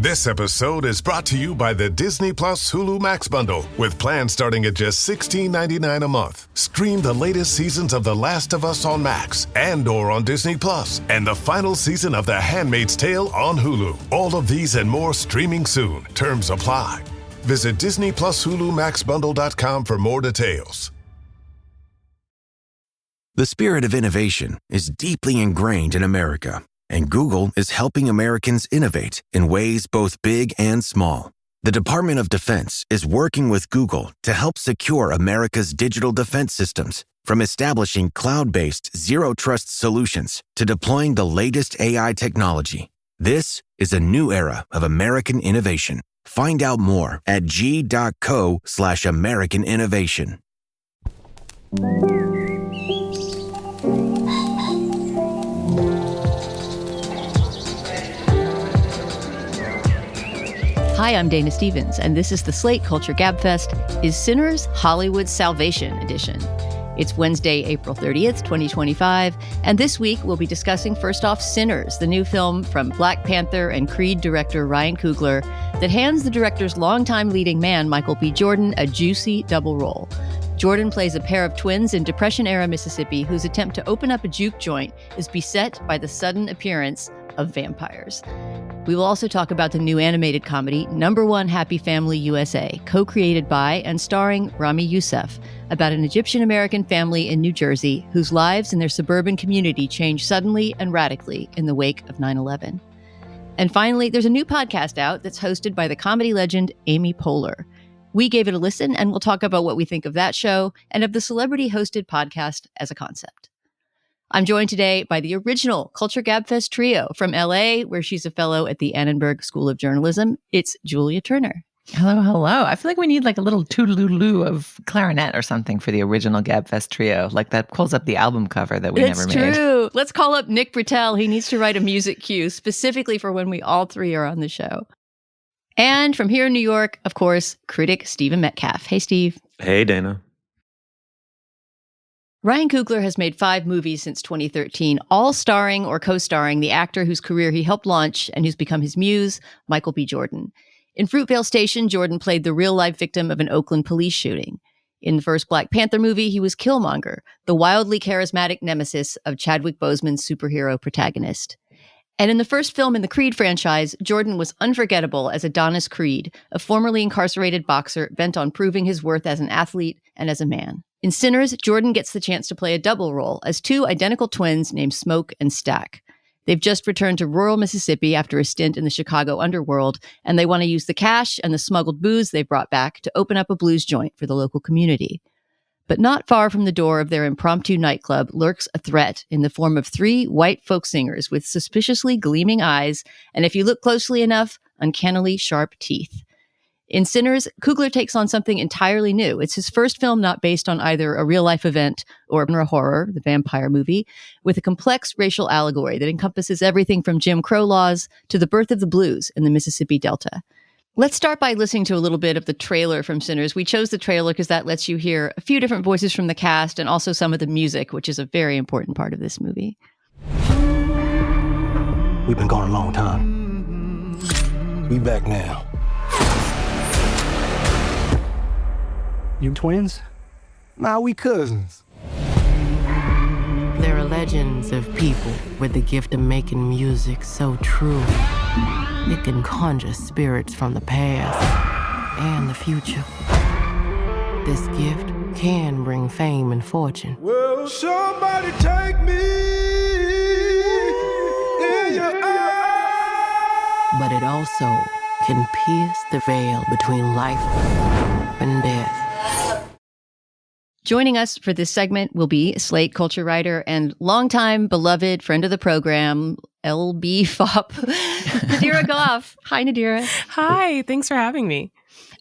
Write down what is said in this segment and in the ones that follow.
This episode is brought to you by the Disney Plus Hulu Max bundle, with plans starting at just $16.99 a month. Stream the latest seasons of The Last of Us on Max, Andor on Disney Plus, and the final season of The Handmaid's Tale on Hulu. All of these and more streaming soon. Terms apply. Visit Disney Plus Hulu Max Bundle.com for more details. The spirit of innovation is deeply ingrained in America, and Google is helping Americans innovate in ways both big and small. The Department of Defense is working with Google to help secure America's digital defense systems, from establishing cloud-based zero-trust solutions to deploying the latest AI technology. This is a new era of American innovation. Find out more at g.co/American innovation. Hi, I'm Dana Stevens, and this is the Slate Culture Gabfest Is Sinners Hollywood's Salvation edition. It's Wednesday, April 30th, 2025, and this week we'll be discussing first off Sinners, the new film from Black Panther and Creed director Ryan Coogler that hands the director's longtime leading man, Michael B. Jordan, a juicy double role. Jordan plays a pair of twins in Depression-era Mississippi whose attempt to open up a juke joint is beset by the sudden appearance of vampires. We will also talk about the new animated comedy, Number One Happy Family USA, co-created by and starring Ramy Youssef, about an Egyptian-American family in New Jersey whose lives in their suburban community changed suddenly and radically in the wake of 9/11. And finally, there's a new podcast out that's hosted by the comedy legend Amy Poehler. We gave it a listen, and we'll talk about what we think of that show and of the celebrity-hosted podcast as a concept. I'm joined today by the original Culture Gabfest trio from LA, where she's a fellow at the Annenberg School of Journalism. It's Julia Turner. Hello, hello. I feel like we need like a little toodaloo of clarinet or something for the original Gabfest trio. Like that pulls up the album cover that we never made. It's true. Let's call up Nick Britell. He needs to write a music cue specifically for when we all three are on the show. And from here in New York, of course, critic Stephen Metcalf. Hey, Steve. Hey, Dana. Ryan Coogler has made 5 movies since 2013, all starring or co-starring the actor whose career he helped launch and who's become his muse, Michael B. Jordan. In Fruitvale Station, Jordan played the real-life victim of an Oakland police shooting. In the first Black Panther movie, he was Killmonger, the wildly charismatic nemesis of Chadwick Boseman's superhero protagonist. And in the first film in the Creed franchise, Jordan was unforgettable as Adonis Creed, a formerly incarcerated boxer bent on proving his worth as an athlete and as a man. In Sinners, Jordan gets the chance to play a double role as 2 identical twins named Smoke and Stack. They've just returned to rural Mississippi after a stint in the Chicago underworld, and they want to use the cash and the smuggled booze they brought back to open up a blues joint for the local community. But not far from the door of their impromptu nightclub lurks a threat in the form of 3 white folk singers with suspiciously gleaming eyes, and if you look closely enough, uncannily sharp teeth. In Sinners, Coogler takes on something entirely new. It's his first film not based on either a real-life event or a horror, the vampire movie, with a complex racial allegory that encompasses everything from Jim Crow laws to the birth of the blues in the Mississippi Delta. Let's start by listening to a little bit of the trailer from Sinners. We chose the trailer because that lets you hear a few different voices from the cast and also some of the music, which is a very important part of this movie. We've been gone a long time. We back now. You twins? Nah, we cousins. There are legends of people with the gift of making music so true. It can conjure spirits from the past and the future. This gift can bring fame and fortune. Will somebody take me in your eyes? But it also can pierce the veil between life and death. Joining us for this segment will be Slate culture writer and longtime beloved friend of the program, LB Fop, Nadira Goffe. Hi, Nadira. Hi, thanks for having me.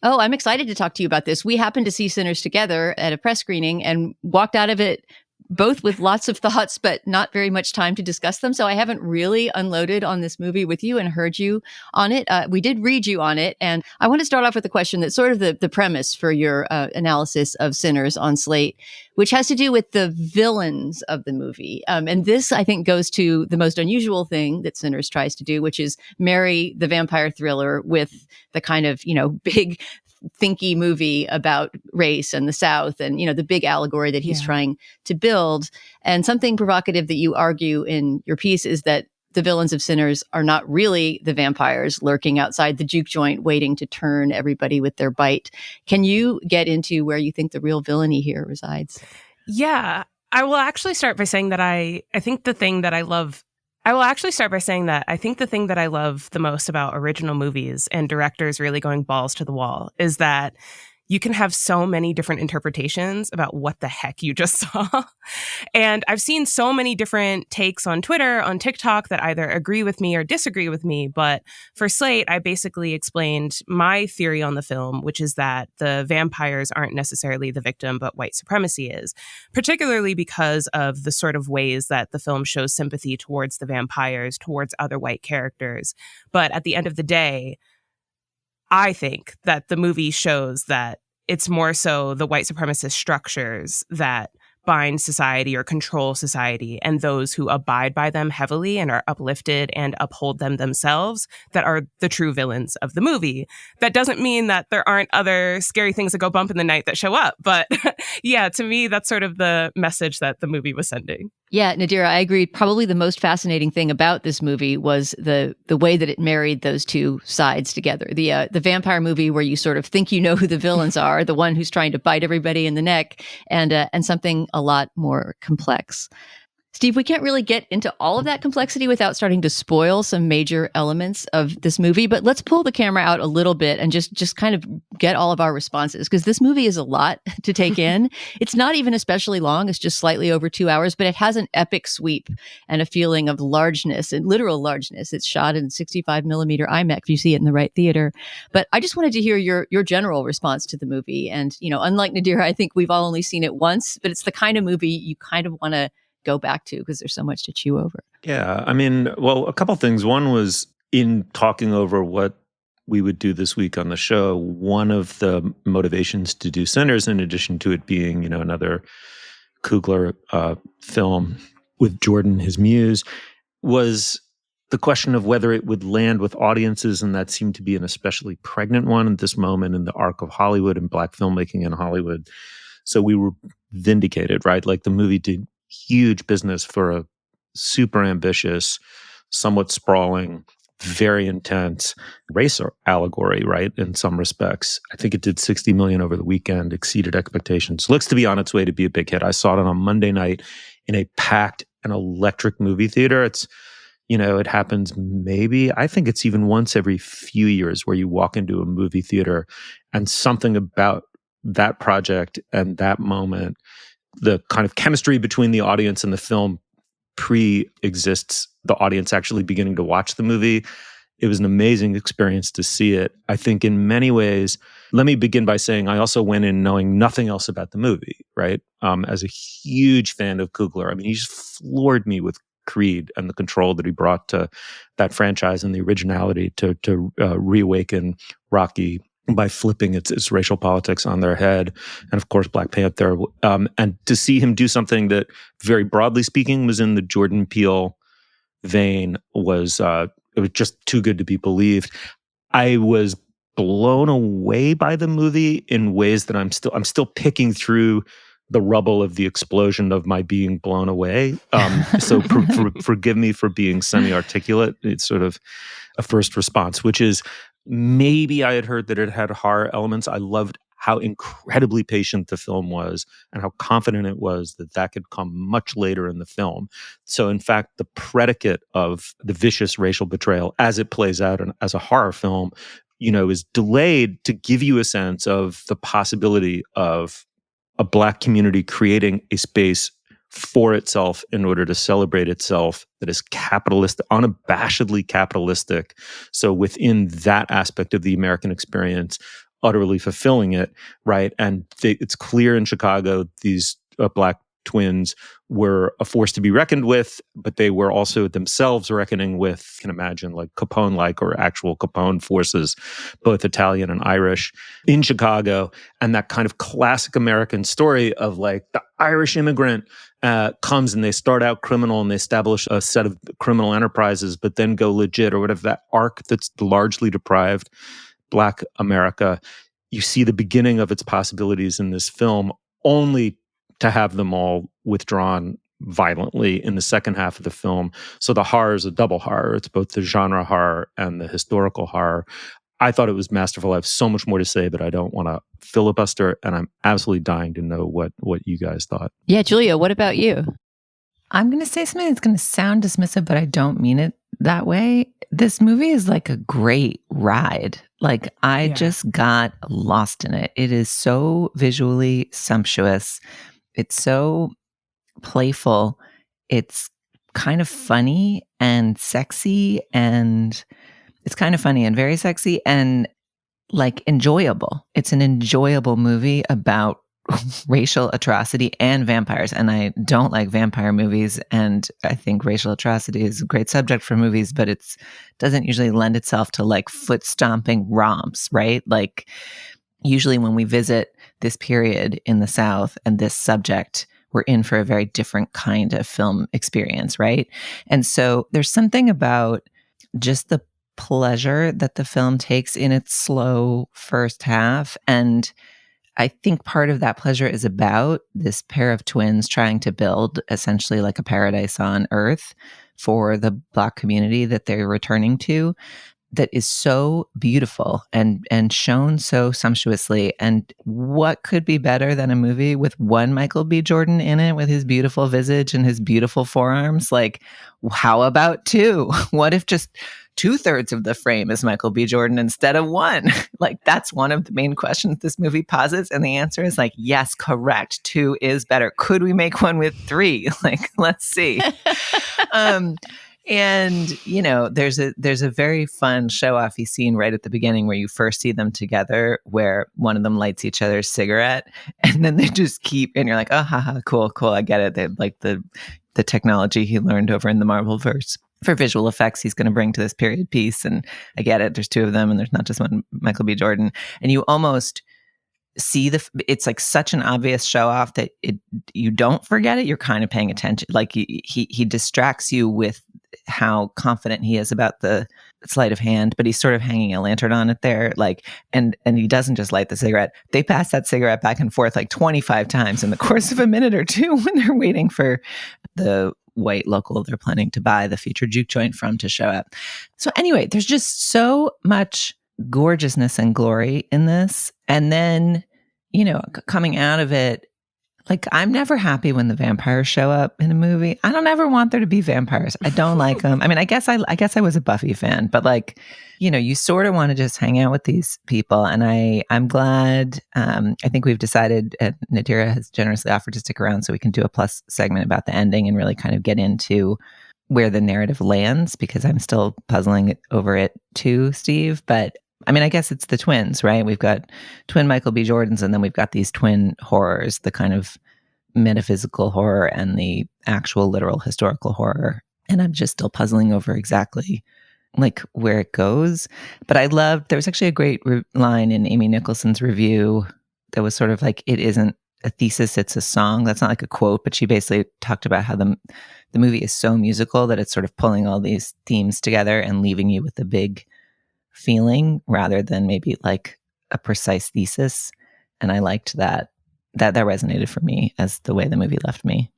Oh, I'm excited to talk to you about this. We happened to see Sinners together at a press screening and walked out of it both with lots of thoughts, but not very much time to discuss them. So I haven't really unloaded on this movie with you and heard you on it. We did read you on it. And I want to start off with a question that's sort of the premise for your analysis of Sinners on Slate, which has to do with the villains of the movie. And this, I think, goes to the most unusual thing that Sinners tries to do, which is marry the vampire thriller with the kind of, big thinky movie about race and the South and, the big allegory that he's trying to build. And something provocative that you argue in your piece is that the villains of Sinners are not really the vampires lurking outside the juke joint waiting to turn everybody with their bite. Can you get into where you think the real villainy here resides? Yeah, I will actually start by saying that I think the thing that I love the most about original movies and directors really going balls to the wall is that you can have so many different interpretations about what the heck you just saw. And I've seen so many different takes on Twitter, on TikTok that either agree with me or disagree with me. But for Slate, I basically explained my theory on the film, which is that the vampires aren't necessarily the victim, but white supremacy is, particularly because of the sort of ways that the film shows sympathy towards the vampires, towards other white characters. But at the end of the day, I think that the movie shows that it's more so the white supremacist structures that bind society or control society and those who abide by them heavily and are uplifted and uphold them themselves that are the true villains of the movie. That doesn't mean that there aren't other scary things that go bump in the night that show up. But yeah, to me, that's sort of the message that the movie was sending. Yeah, Nadira, I agree. Probably the most fascinating thing about this movie was the way that it married those two sides together. The vampire movie where you sort of think you know who the villains are, the one who's trying to bite everybody in the neck, and something a lot more complex. Steve, we can't really get into all of that complexity without starting to spoil some major elements of this movie, but let's pull the camera out a little bit and just kind of get all of our responses, because this movie is a lot to take in. It's not even especially long. It's just slightly over 2 hours, but it has an epic sweep and a feeling of largeness and literal largeness. It's shot in 65 millimeter IMAX if you see it in the right theater. But I just wanted to hear your general response to the movie. And, unlike Nadira, I think we've all only seen it once, but it's the kind of movie you kind of want to go back to because there's so much to chew over. Yeah, a couple things. One was in talking over what we would do this week on the show, one of the motivations to do Sinners, in addition to it being, another Coogler film with Jordan, his muse, was the question of whether it would land with audiences, and that seemed to be an especially pregnant one at this moment in the arc of Hollywood and Black filmmaking in Hollywood. So we were vindicated, right? Like the movie did huge business for a super ambitious, somewhat sprawling, very intense race allegory, right? In some respects. I think it did 60 million over the weekend, exceeded expectations. Looks to be on its way to be a big hit. I saw it on Monday night in a packed and electric movie theater. It's, it happens maybe, I think it's even once every few years where you walk into a movie theater and something about that project and that moment, the kind of chemistry between the audience and the film pre-exists the audience actually beginning to watch the movie. It was an amazing experience to see it. I think in many ways, let me begin by saying I also went in knowing nothing else about the movie, right? As a huge fan of Coogler. He just floored me with Creed and the control that he brought to that franchise and the originality to reawaken Rocky by flipping its racial politics on their head, and of course Black Panther, and to see him do something that, very broadly speaking, was in the Jordan Peele vein was it was just too good to be believed. I was blown away by the movie in ways that I'm still picking through the rubble of the explosion of my being blown away. So forgive me for being semi-articulate. It's sort of a first response, which is, maybe I had heard that it had horror elements. I loved how incredibly patient the film was and how confident it was that could come much later in the film. So in fact, the predicate of the vicious racial betrayal as it plays out as a horror film, is delayed to give you a sense of the possibility of a Black community creating a space for itself in order to celebrate itself that is capitalist, unabashedly capitalistic. So within that aspect of the American experience, utterly fulfilling it, right? And it's clear in Chicago, these Black twins were a force to be reckoned with, but they were also themselves reckoning with, you can imagine, like Capone-like or actual Capone forces, both Italian and Irish, in Chicago. And that kind of classic American story of like the Irish immigrant comes and they start out criminal and they establish a set of criminal enterprises, but then go legit, or whatever, that arc that's largely deprived Black America. You see the beginning of its possibilities in this film, only to have them all withdrawn violently in the second half of the film. So the horror is a double horror. It's both the genre horror and the historical horror. I thought it was masterful. I have so much more to say, but I don't want to filibuster, and I'm absolutely dying to know what you guys thought. Yeah, Julia, what about you? I'm going to say something that's going to sound dismissive, but I don't mean it that way. This movie is like a great ride. Like, I just got lost in it. It is so visually sumptuous. It's so playful. It's kind of funny and sexy, and it's kind of funny and very sexy and like enjoyable. It's an enjoyable movie about racial atrocity and vampires. And I don't like vampire movies. And I think racial atrocity is a great subject for movies, but it doesn't usually lend itself to like foot stomping romps, right? Like, usually when we visit this period in the South and this subject, we're in for a very different kind of film experience, right? And so there's something about just the pleasure that the film takes in its slow first half. And I think part of that pleasure is about this pair of twins trying to build essentially like a paradise on earth for the Black community that they're returning to, that is so beautiful and shown so sumptuously. And what could be better than a movie with one Michael B. Jordan in it with his beautiful visage and his beautiful forearms? Like, how about two? What if just 2/3 of the frame is Michael B. Jordan instead of one? Like, that's one of the main questions this movie posits. And the answer is like, yes, correct. 2 is better. Could we make one with 3? Like, let's see. And, you know, there's a very fun show-offy scene right at the beginning where you first see them together, where one of them lights each other's cigarette, and then they just keep, and you're like, oh, haha, cool, I get it. They like the technology he learned over in the Marvelverse for visual effects he's going to bring to this period piece. And I get it. There's 2 of them, and there's not just one Michael B. Jordan. And you almost see it's like such an obvious show off that you don't forget it. You're kind of paying attention. Like, he distracts you with how confident he is about the sleight of hand, but he's sort of hanging a lantern on it there. Like, and he doesn't just light the cigarette. They pass that cigarette back and forth like 25 times in the course of a minute or two when they're waiting for the white local they're planning to buy the future juke joint from to show up. So anyway, there's just so much gorgeousness and glory in this. And then, you know, coming out of it, like, I'm never happy when the vampires show up in a movie. I don't ever want there to be vampires. I don't like them. I mean, I guess I was a Buffy fan, but like, you know, you sort of want to just hang out with these people. And I'm glad. I think we've decided, Nadira has generously offered to stick around so we can do a plus segment about the ending and really kind of get into where the narrative lands, because I'm still puzzling over it too, Steve. But I mean, I guess it's the twins, right? We've got twin Michael B. Jordans, and then we've got these twin horrors, the kind of metaphysical horror and the actual literal historical horror. And I'm just still puzzling over exactly like where it goes. But I loved, there was actually a great line in Amy Nicholson's review that was sort of like, it isn't a thesis, it's a song. That's not like a quote, but she basically talked about how the movie is so musical that it's sort of pulling all these themes together and leaving you with a big feeling rather than maybe like a precise thesis. And I liked that resonated for me as the way the movie left me.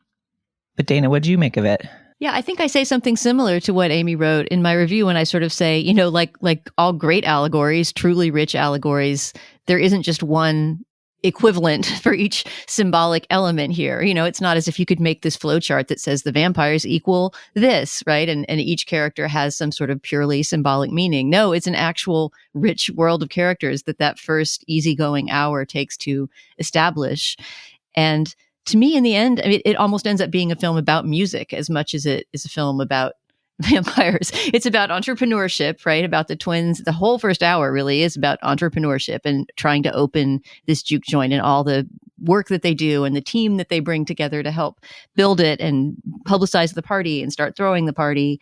But Dana, what did you make of it? Yeah, I think I say something similar to what Amy wrote in my review when I sort of say, you know, like all great allegories, truly rich allegories, there isn't just one equivalent for each symbolic element here. You know, it's not as if you could make this flowchart that says the vampires equal this, right? And each character has some sort of purely symbolic meaning. No, it's an actual rich world of characters that first easygoing hour takes to establish. And to me, in the end, I mean, it almost ends up being a film about music as much as it is a film about vampires. It's about entrepreneurship, right? About the twins. The whole first hour really is about entrepreneurship and trying to open this juke joint and all the work that they do and the team that they bring together to help build it and publicize the party and start throwing the party.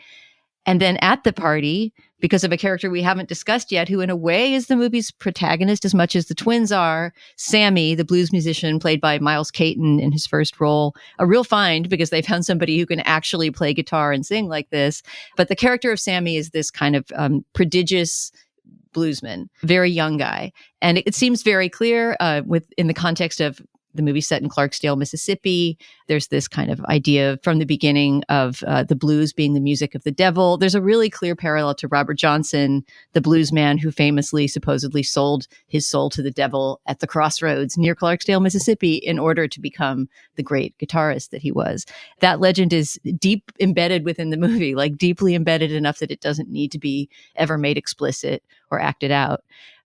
And then at the party, because of a character we haven't discussed yet, who in a way is the movie's protagonist as much as the twins are, Sammy, the blues musician played by Miles Caton in his first role, a real find because they found somebody who can actually play guitar and sing like this. But the character of Sammy is this kind of prodigious bluesman, very young guy. And it seems very clear in the context of the movie set in Clarksdale, Mississippi. There's this kind of idea from the beginning of the blues being the music of the devil. There's a really clear parallel to Robert Johnson, the blues man who famously, supposedly sold his soul to the devil at the crossroads near Clarksdale, Mississippi, in order to become the great guitarist that he was. That legend is deep embedded within the movie, like deeply embedded enough that it doesn't need to be ever made explicit or acted out.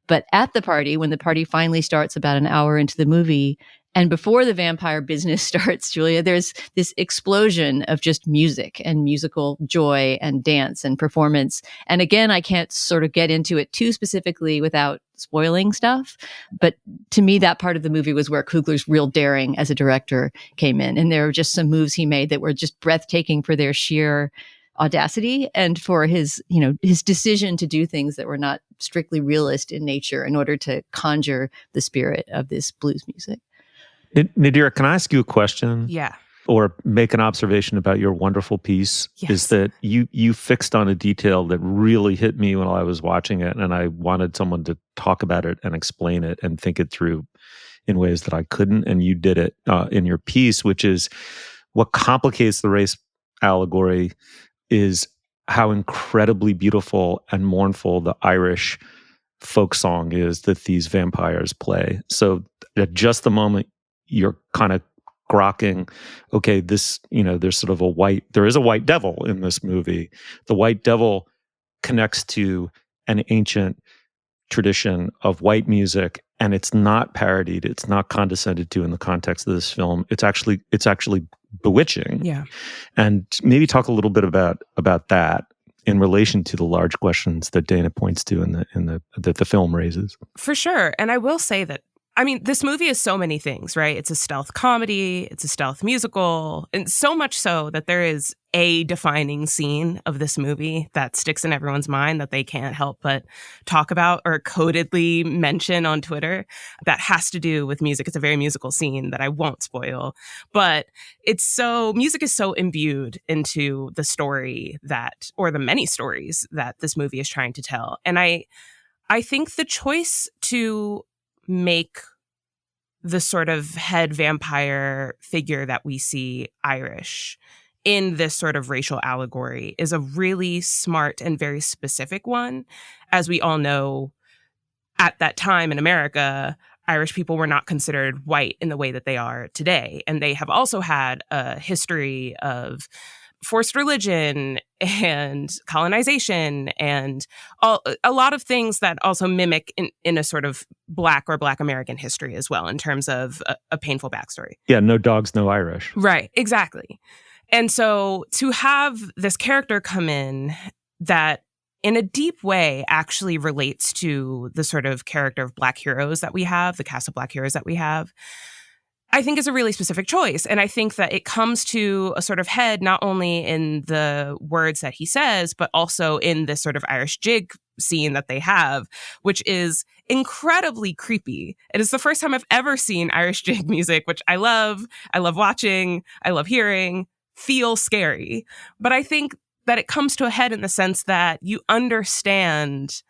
But at the party, when the party finally starts about an hour into the movie, and before the vampire business starts, Julia, there's this explosion of just music and musical joy and dance and performance. And again, I can't sort of get into it too specifically without spoiling stuff. But to me, that part of the movie was where Coogler's real daring as a director came in. And there were just some moves he made that were just breathtaking for their sheer audacity and for his decision to do things that were not strictly realist in nature in order to conjure the spirit of this blues music. Nadira, can I ask you a question? Yeah. Or make an observation about your wonderful piece? Yes. Is that you fixed on a detail that really hit me when I was watching it, and I wanted someone to talk about it and explain it and think it through in ways that I couldn't, and you did it in your piece, which is what complicates the race allegory is how incredibly beautiful and mournful the Irish folk song is that these vampires play. So at just the moment you're kind of grokking, okay, this, there's sort of there is a white devil in this movie. The white devil connects to an ancient tradition of white music, and it's not parodied, it's not condescended to in the context of this film. It's actually bewitching. Yeah. And maybe talk a little bit about that in relation to the large questions that Dana points to that the film raises. For sure. And I will say that, this movie is so many things, right? It's a stealth comedy, it's a stealth musical, and so much so that there is a defining scene of this movie that sticks in everyone's mind that they can't help but talk about or codedly mention on Twitter that has to do with music. It's a very musical scene that I won't spoil, but music is so imbued into the story or the many stories that this movie is trying to tell. And I think the choice to make the sort of head vampire figure that we see Irish in this sort of racial allegory is a really smart and very specific one. As we all know, at that time in America, Irish people were not considered white in the way that they are today. And they have also had a history of forced religion and colonization and a lot of things that also mimic in a sort of Black American history as well, in terms of a painful backstory. Yeah, no dogs, no Irish. Right, exactly. And so to have this character come in that in a deep way actually relates to the sort of character of Black heroes that we have, the cast of Black heroes that we have, I think is a really specific choice. And I think that it comes to a sort of head, not only in the words that he says, but also in this sort of Irish jig scene that they have, which is incredibly creepy. It is the first time I've ever seen Irish jig music, which I love watching, I love hearing, feel scary. But I think that it comes to a head in the sense that you understand,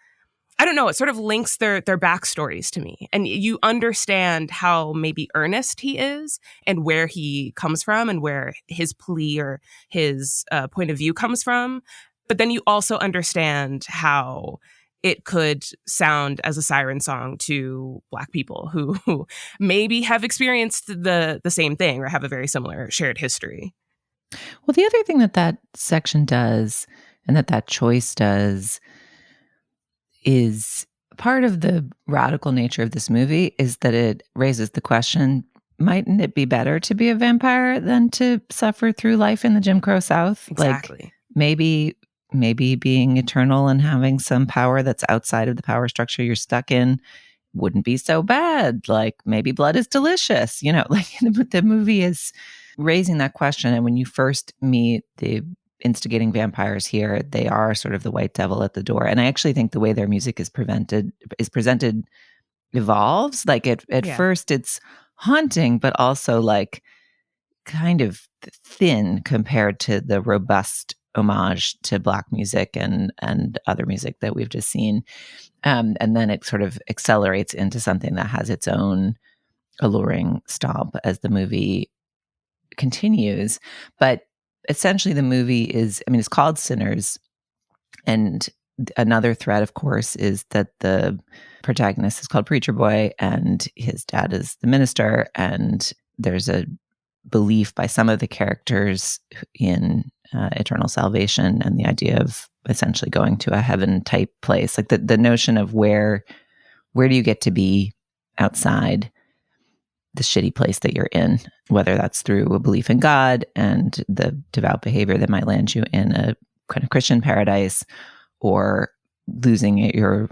I don't know, it sort of links their backstories to me. And you understand how maybe earnest he is and where he comes from and where his plea or his point of view comes from. But then you also understand how it could sound as a siren song to Black people who maybe have experienced the same thing or have a very similar shared history. Well, the other thing that section does and that choice does is part of the radical nature of this movie is that it raises the question, mightn't it be better to be a vampire than to suffer through life in the Jim Crow South? Exactly. Like maybe being eternal and having some power that's outside of the power structure you're stuck in wouldn't be so bad. Like maybe blood is delicious. You know, like the movie is raising that question. And when you first meet the instigating vampires here, they are sort of the white devil at the door. And I actually think the way their music is presented evolves. Like at first it's haunting, but also like kind of thin compared to the robust homage to Black music and other music that we've just seen. And then it sort of accelerates into something that has its own alluring stomp as the movie continues. But essentially the movie is, I mean, it's called Sinners. And another thread, of course, is that the protagonist is called Preacher Boy and his dad is the minister. And there's a belief by some of the characters in eternal salvation and the idea of essentially going to a heaven type place. Like the notion of where do you get to be outside the shitty place that you're in, whether that's through a belief in God and the devout behavior that might land you in a kind of Christian paradise, or losing your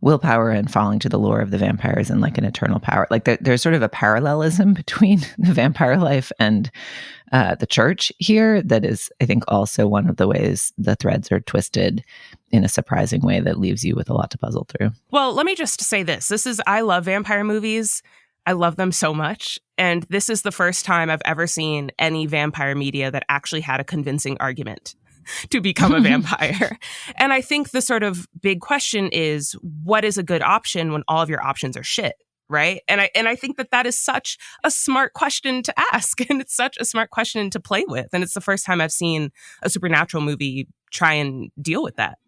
willpower and falling to the lure of the vampires and like an eternal power. Like there's sort of a parallelism between the vampire life and the church here that is, I think, also one of the ways the threads are twisted in a surprising way that leaves you with a lot to puzzle through. Well, let me just say this. I love vampire movies. I love them so much. And this is the first time I've ever seen any vampire media that actually had a convincing argument to become a vampire. And I think the sort of big question is, what is a good option when all of your options are shit, right? And I think that is such a smart question to ask, and it's such a smart question to play with. And it's the first time I've seen a supernatural movie try and deal with that.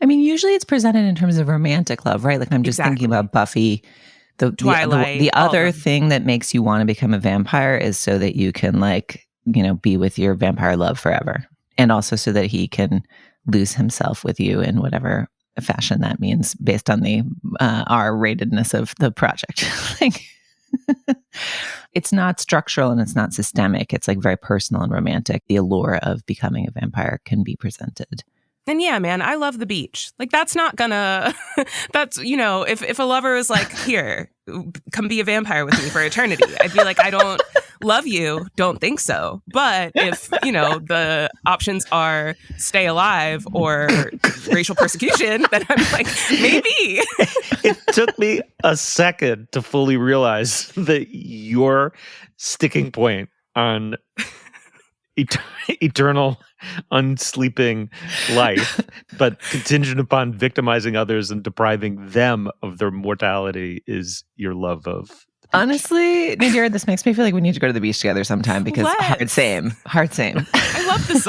I mean, usually it's presented in terms of romantic love, right? Like I'm just thinking about Buffy. Twilight, the other thing that makes you want to become a vampire is so that you can, like, you know, be with your vampire love forever. And also so that he can lose himself with you in whatever fashion that means based on the R-ratedness of the project. Like, it's not structural and it's not systemic. It's like very personal and romantic. The allure of becoming a vampire can be presented. And yeah, man, I love the beach. Like that's not gonna, that's, you know, if a lover is like, here, come be a vampire with me for eternity, I'd be like, I don't love you, don't think so. But if, you know, the options are stay alive or racial persecution, then I'm like, maybe. It took me a second to fully realize that your sticking point on eternal unsleeping life, but contingent upon victimizing others and depriving them of their mortality, is your love of the beach. Honestly, Nadira, this makes me feel like we need to go to the beach together sometime because hard same. I love the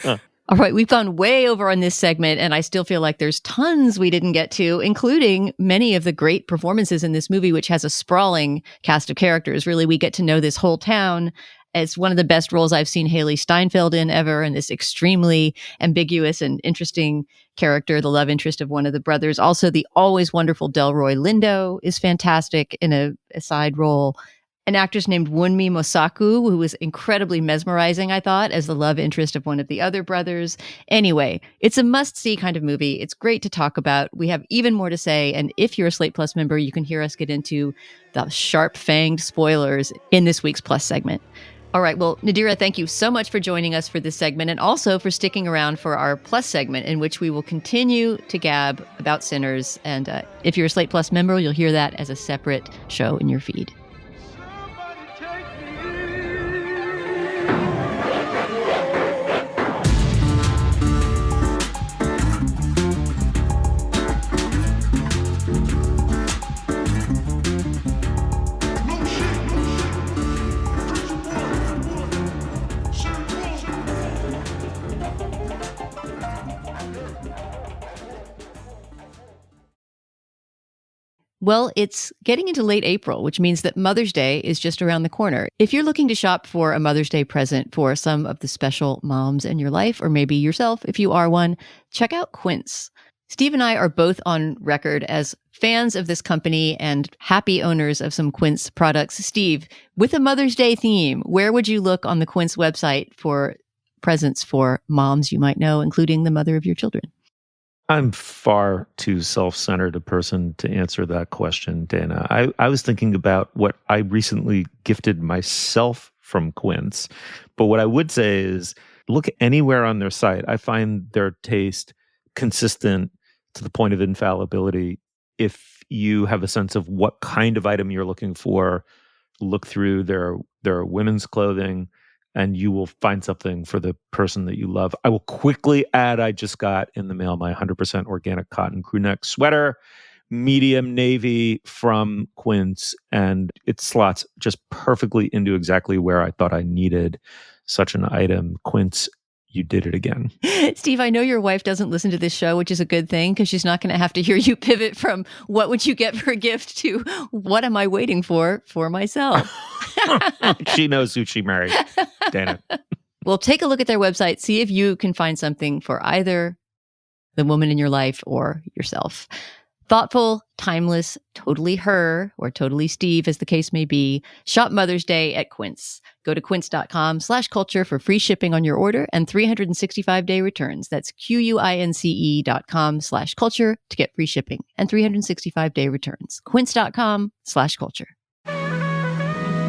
sun. All right, we've gone way over on this segment, and I still feel like there's tons we didn't get to, including many of the great performances in this movie, which has a sprawling cast of characters. Really, we get to know this whole town. It's one of the best roles I've seen Haley Steinfeld in ever, and this extremely ambiguous and interesting character, the love interest of one of the brothers. Also, the always wonderful Delroy Lindo is fantastic in a side role. An actress named Wunmi Mosaku, who was incredibly mesmerizing, I thought, as the love interest of one of the other brothers. Anyway, it's a must-see kind of movie. It's great to talk about. We have even more to say, and if you're a Slate Plus member, you can hear us get into the sharp-fanged spoilers in this week's Plus segment. All right, well, Nadira, thank you so much for joining us for this segment and also for sticking around for our Plus segment, in which we will continue to gab about Sinners. And if you're a Slate Plus member, you'll hear that as a separate show in your feed. Well, it's getting into late April, which means that Mother's Day is just around the corner. If you're looking to shop for a Mother's Day present for some of the special moms in your life, or maybe yourself if you are one, check out Quince. Steve and I are both on record as fans of this company and happy owners of some Quince products. Steve, with a Mother's Day theme, where would you look on the Quince website for presents for moms you might know, including the mother of your children? I'm far too self-centered a person to answer that question, Dana. I was thinking about what I recently gifted myself from Quince. But what I would say is look anywhere on their site. I find their taste consistent to the point of infallibility. If you have a sense of what kind of item you're looking for, look through their women's clothing, and you will find something for the person that you love. I will quickly add, I just got in the mail my 100% organic cotton crew neck sweater, medium navy from Quince, and it slots just perfectly into exactly where I thought I needed such an item. Quince, you did it again. Steve, I know your wife doesn't listen to this show, which is a good thing because she's not going to have to hear you pivot from what would you get for a gift to what am I waiting for myself. She knows who she married, Dana. Well, take a look at their website. See if you can find something for either the woman in your life or yourself. Thoughtful, timeless, totally her or totally Steve, as the case may be. Shop Mother's Day at Quince. Go to quince.com/culture for free shipping on your order and 365-day returns. That's QUINCE.com/culture to get free shipping and 365-day returns. Quince.com/culture.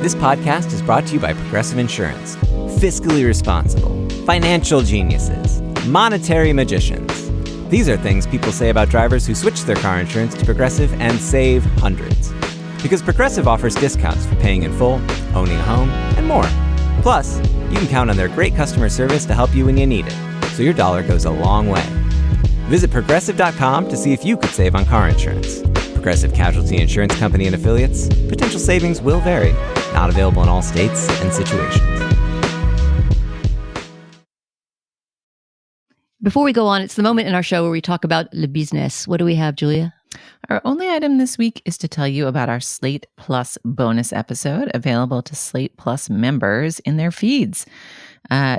This podcast is brought to you by Progressive Insurance. Fiscally responsible, financial geniuses, monetary magicians. These are things people say about drivers who switch their car insurance to Progressive and save hundreds. Because Progressive offers discounts for paying in full, owning a home, and more. Plus, you can count on their great customer service to help you when you need it, so your dollar goes a long way. Visit Progressive.com to see if you could save on car insurance. Progressive Casualty Insurance Company and Affiliates. Potential savings will vary. Not available in all states and situations. Before we go on, it's the moment in our show where we talk about le business. What do we have, Julia? Our only item this week is to tell you about our Slate Plus bonus episode available to Slate Plus members in their feeds.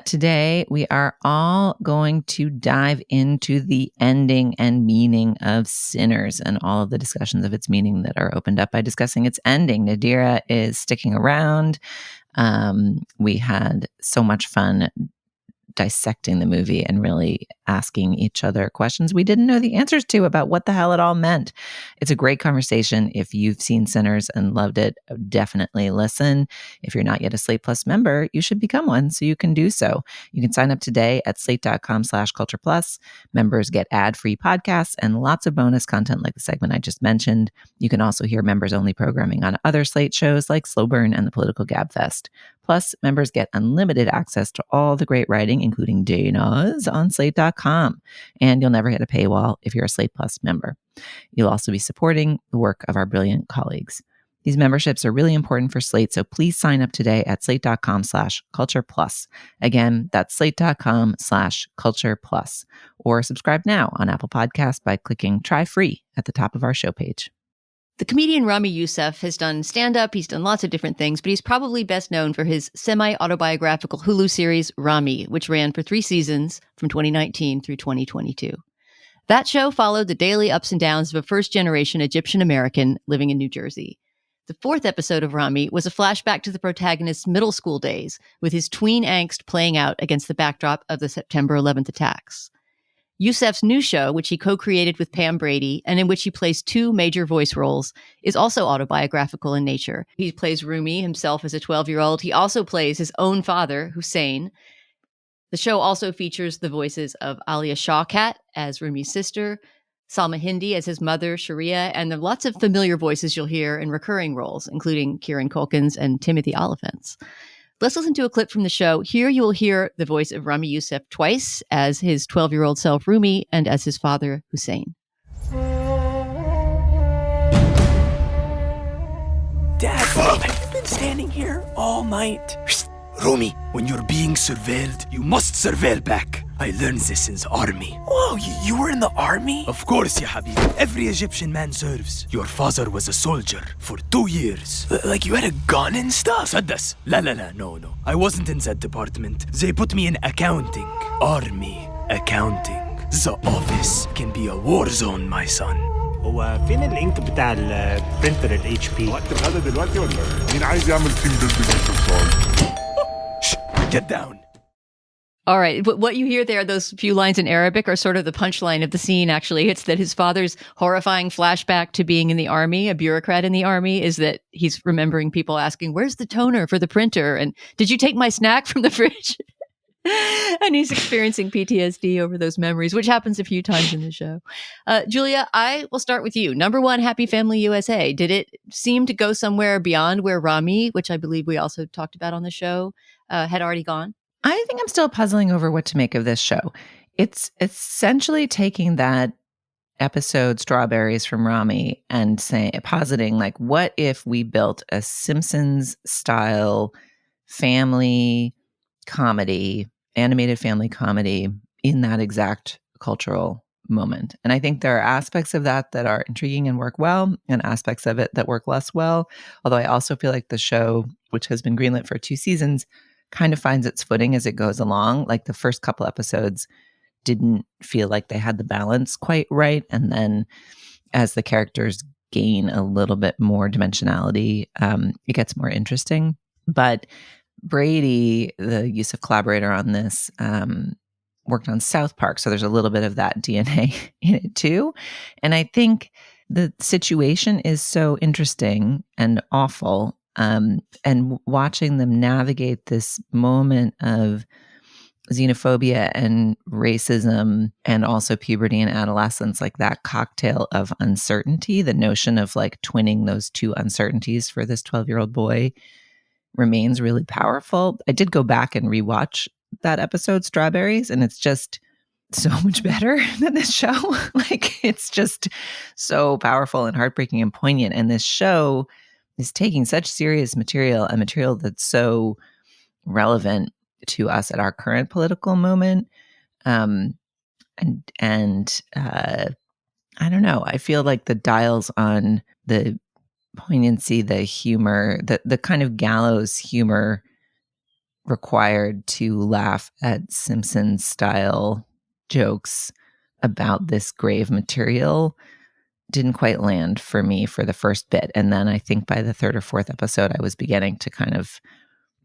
Today, we are all going to dive into the ending and meaning of Sinners and all of the discussions of its meaning that are opened up by discussing its ending. Nadira is sticking around. We had so much fun dissecting the movie and really asking each other questions we didn't know the answers to about what the hell it all meant. It's a great conversation. If you've seen Sinners and loved it, definitely listen. If you're not yet a Slate Plus member, you should become one so you can do so. You can sign up today at slate.com/culture plus. Members get ad-free podcasts and lots of bonus content like the segment I just mentioned. You can also hear members-only programming on other Slate shows like Slow Burn and the Political Gabfest. Plus, members get unlimited access to all the great writing, including Dana's, on Slate.com. And you'll never hit a paywall if you're a Slate Plus member. You'll also be supporting the work of our brilliant colleagues. These memberships are really important for Slate, so please sign up today at slate.com/culture plus. Again, that's slate.com/culture plus. Or subscribe now on Apple Podcasts by clicking Try Free at the top of our show page. The comedian Ramy Youssef has done stand-up, he's done lots of different things, but he's probably best known for his semi-autobiographical Hulu series, Ramy, which ran for 3 seasons from 2019 through 2022. That show followed the daily ups and downs of a first-generation Egyptian-American living in New Jersey. The 4th episode of Ramy was a flashback to the protagonist's middle school days, with his tween angst playing out against the backdrop of the September 11th attacks. Youssef's new show, which he co-created with Pam Brady, and in which he plays 2 major voice roles, is also autobiographical in nature. He plays Rumi himself as a 12-year-old. He also plays his own father, Hussein. The show also features the voices of Alia Shawkat as Rumi's sister, Salma Hindi as his mother, Sharia, and there are lots of familiar voices you'll hear in recurring roles, including Kieran Culkins and Timothy Oliphants. Let's listen to a clip from the show. Here you will hear the voice of Ramy Youssef twice, as his 12-year-old self, Rumi, and as his father, Hussein. Dad, I've been standing here all night. Rumi, when you're being surveilled, you must surveil back. I learned this in the army. Whoa, you were in the army? Of course, ya Habib. Every Egyptian man serves. Your father was a soldier for 2 years. Like you had a gun and stuff? Saddas. La, no. I wasn't in that department. They put me in accounting. Army accounting. The office can be a war zone, my son. هو فين الانك بتاع البرينتر الاتش بي؟ وقت الغدا دلوقتي ولا مين عايز يعمل تيم ضد الانترسال؟ Get down. All right. What you hear there, those few lines in Arabic, are sort of the punchline of the scene, actually. It's that his father's horrifying flashback to being in the army, a bureaucrat in the army, is that he's remembering people asking, where's the toner for the printer? And did you take my snack from the fridge? And he's experiencing PTSD over those memories, which happens a few times in the show. Julia, I will start with you. Number one, Happy Family USA. Did it seem to go somewhere beyond where Ramy, which I believe we also talked about on the show, had already gone? I think I'm still puzzling over what to make of this show. It's essentially taking that episode Strawberries from Ramy and positing, like, what if we built a Simpsons style family comedy, animated family comedy in that exact cultural moment. And I think there are aspects of that that are intriguing and work well, and aspects of it that work less well. Although I also feel like the show, which has been greenlit for 2 seasons, kind of finds its footing as it goes along. Like the first couple episodes didn't feel like they had the balance quite right. And then as the characters gain a little bit more dimensionality, it gets more interesting. But Brady, the Youssef collaborator on this, worked on South Park. So there's a little bit of that DNA in it too. And I think the situation is so interesting and awful. And watching them navigate this moment of xenophobia and racism and also puberty and adolescence, like that cocktail of uncertainty, the notion of like twinning those two uncertainties for this 12-year-old boy remains really powerful. I did go back and rewatch that episode, Strawberries, and it's just so much better than this show. Like, it's just so powerful and heartbreaking and poignant. And this show is taking such serious material, a material that's so relevant to us at our current political moment. And I don't know. I feel like the dials on the poignancy, the humor, the kind of gallows humor required to laugh at Simpsons style jokes about this grave material didn't quite land for me for the first bit. And then I think by the 3rd or 4th episode, I was beginning to kind of,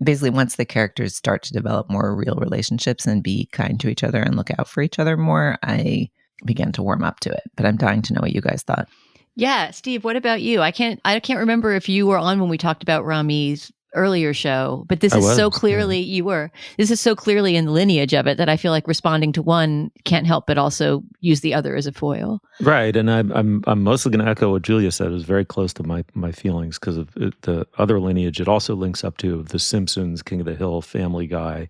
basically once the characters start to develop more real relationships and be kind to each other and look out for each other more, I began to warm up to it. But I'm dying to know what you guys thought. Yeah, Steve, what about you? I can't remember if you were on when we talked about Ramy's earlier show, but this is so clearly you were. This is so clearly in the lineage of it that I feel like responding to one can't help but also use the other as a foil. Right, and I'm mostly going to echo what Julia said. It was very close to my feelings because of the other lineage. It also links up to The Simpsons, King of the Hill, Family Guy,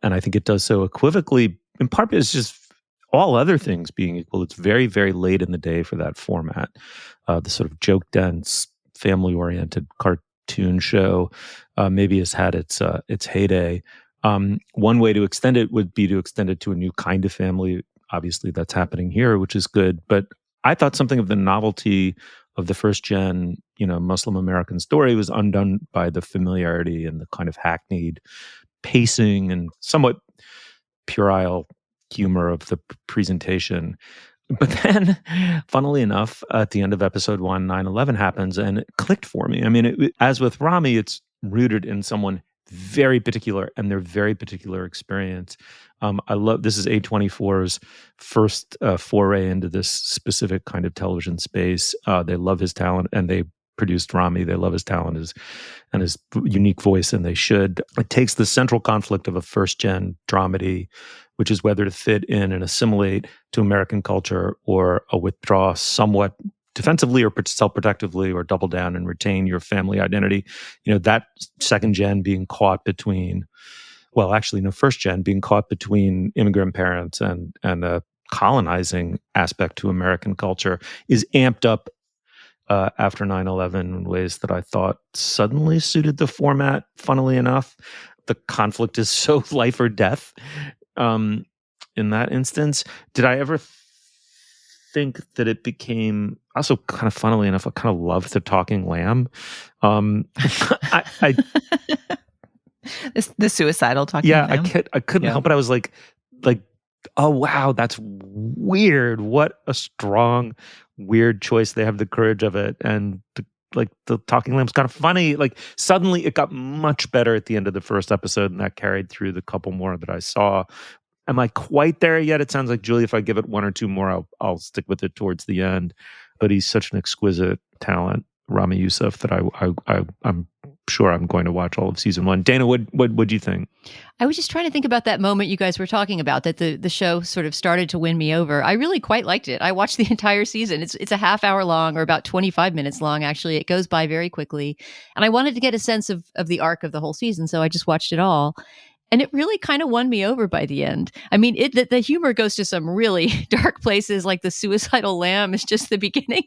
and I think it does so equivocally. In part, because it's just all other things being equal, it's very, very late in the day for that format. The sort of joke-dense, family-oriented cartoon show maybe has had its heyday. One way to extend it would be to extend it to a new kind of family. Obviously, that's happening here, which is good. But I thought something of the novelty of the first-gen, Muslim American story was undone by the familiarity and the kind of hackneyed pacing and somewhat puerile humor of the presentation. But then, funnily enough, at the end of episode 1, 9/11 happens, and it clicked for me. I mean, as with Ramy, it's rooted in someone very particular and their very particular experience. I love, this is A24's first foray into this specific kind of television space. They love his talent, and they produced Ramy. They love his talent and his unique voice, and they should. It takes the central conflict of a first-gen dramedy, which is whether to fit in and assimilate to American culture or withdraw somewhat defensively or self-protectively or double down and retain your family identity. That second gen being caught between, first gen being caught between immigrant parents and a colonizing aspect to American culture is amped up after 9/11 in ways that I thought suddenly suited the format, funnily enough. The conflict is so life or death. In that instance, did I ever think that it became also kind of, funnily enough, I kind of loved the talking lamb. I the suicidal talking lamb. I couldn't help it. I was like, oh wow, that's weird. What a strong, weird choice. They have the courage of it, and like the talking lamp's kind of funny. Like suddenly it got much better at the end of the first episode, and that carried through the couple more that I saw. Am I quite there yet? It sounds like, Julie, if I give it one or two more, I'll stick with it towards the end. But he's such an exquisite talent, Ramy Youssef, that I'm sure I'm going to watch all of season one. Dana, what do you think? I was just trying to think about that moment you guys were talking about, that the show sort of started to win me over. I really quite liked it. I watched the entire season. It's a half hour long, or about 25 minutes long, actually. It goes by very quickly. And I wanted to get a sense of the arc of the whole season, so I just watched it all. And it really kind of won me over by the end. I mean, the humor goes to some really dark places, like the suicidal lamb is just the beginning.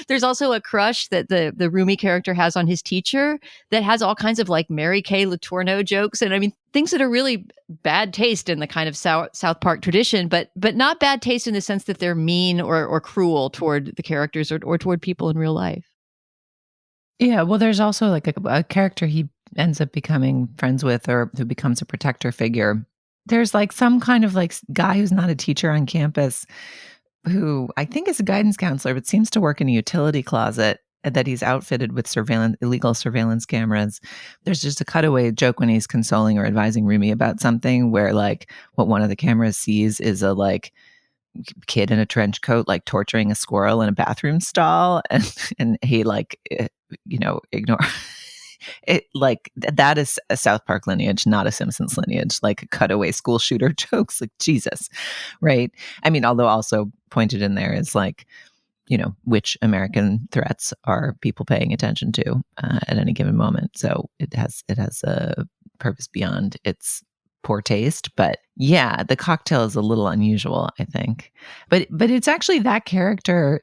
There's also a crush that the Rumi character has on his teacher that has all kinds of like Mary Kay Letourneau jokes. And I mean, things that are really bad taste in the kind of South Park tradition, but not bad taste in the sense that they're mean or cruel toward the characters or toward people in real life. Yeah, well, there's also like a character he ends up becoming friends with, or who becomes a protector figure. There's like some kind of like guy who's not a teacher on campus, who I think is a guidance counselor, but seems to work in a utility closet that he's outfitted with illegal surveillance cameras. There's just a cutaway joke when he's consoling or advising Rumi about something, where like what one of the cameras sees is a like kid in a trench coat like torturing a squirrel in a bathroom stall, and he like ignore it. Like that is a South Park lineage, not a Simpsons lineage. Like cutaway school shooter jokes, like Jesus, right? I mean, although also pointed in there is like, which American threats are people paying attention to at any given moment. So it has a purpose beyond its poor taste. But yeah, the cocktail is a little unusual, I think. But it's actually that character.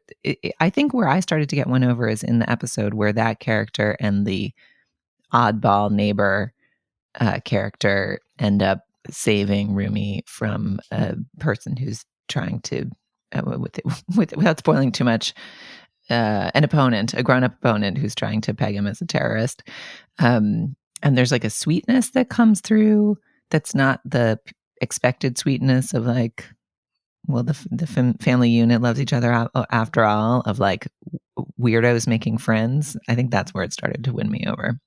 I think where I started to get won over is in the episode where that character and the oddball neighbor character end up saving Rumi from a person who's trying to, without spoiling too much, an opponent, a grown-up opponent who's trying to peg him as a terrorist. And there's like a sweetness that comes through that's not the expected sweetness of like, well, the family unit loves each other after all, of like weirdos making friends. I think that's where it started to win me over.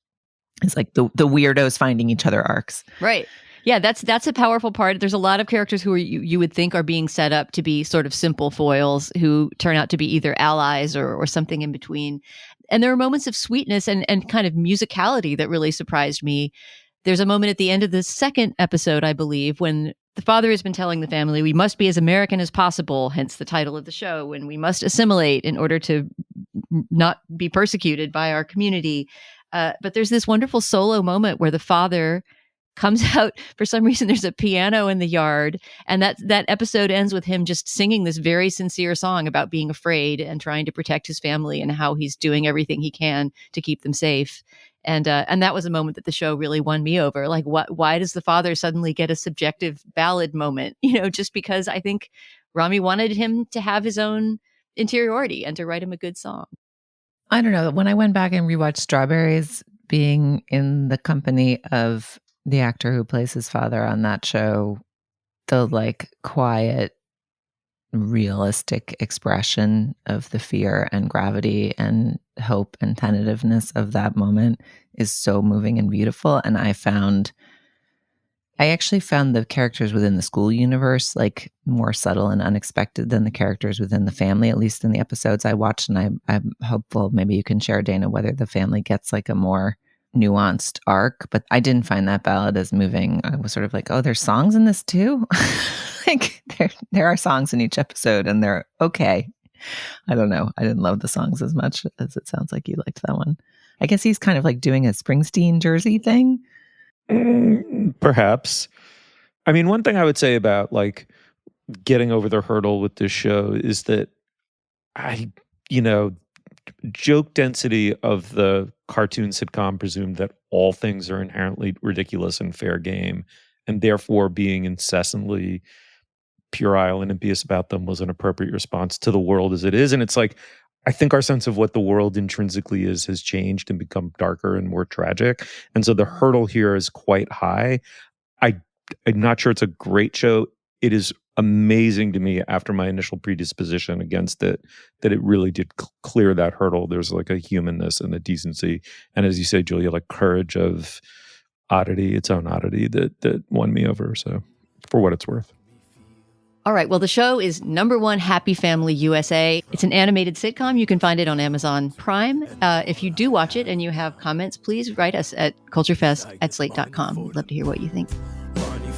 It's like the weirdos finding each other arcs. Right. Yeah, that's a powerful part. There's a lot of characters who you would think are being set up to be sort of simple foils who turn out to be either allies or something in between. And there are moments of sweetness and kind of musicality that really surprised me. There's a moment at the end of the second episode, I believe, when the father has been telling the family, we must be as American as possible, hence the title of the show, and we must assimilate in order to not be persecuted by our community. But there's this wonderful solo moment where the father comes out. For some reason, there's a piano in the yard, and that episode ends with him just singing this very sincere song about being afraid and trying to protect his family and how he's doing everything he can to keep them safe. And that was a moment that the show really won me over. Like, why does the father suddenly get a subjective ballad moment? Just because I think Ramy wanted him to have his own interiority and to write him a good song. I don't know. When I went back and rewatched Strawberries, being in the company of the actor who plays his father on that show, the like quiet, realistic expression of the fear and gravity and hope and tentativeness of that moment is so moving and beautiful. And I actually found the characters within the school universe like more subtle and unexpected than the characters within the family, at least in the episodes I watched. And I'm hopeful maybe you can share, Dana, whether the family gets like a more nuanced arc. But I didn't find that ballad as moving. I was sort of like, oh, there's songs in this too? Like there are songs in each episode and they're okay. I don't know. I didn't love the songs as much as it sounds like you liked that one. I guess he's kind of like doing a Springsteen Jersey thing. Perhaps. I mean, one thing I would say about like getting over the hurdle with this show is that joke density of the cartoon sitcom presumed that all things are inherently ridiculous and fair game, and therefore being incessantly puerile and impious about them was an appropriate response to the world as it is. And it's like, I think our sense of what the world intrinsically is has changed and become darker and more tragic. And so the hurdle here is quite high. I'm not sure it's a great show. It is amazing to me after my initial predisposition against it, that it really did clear that hurdle. There's like a humanness and a decency. And as you say, Julia, like courage of oddity, its own oddity that won me over. So for what it's worth. All right. Well, the show is #1 Happy Family USA. It's an animated sitcom. You can find it on Amazon Prime. If you do watch it and you have comments, please write us at culturefest@slate.com. We'd love to hear what you think. Money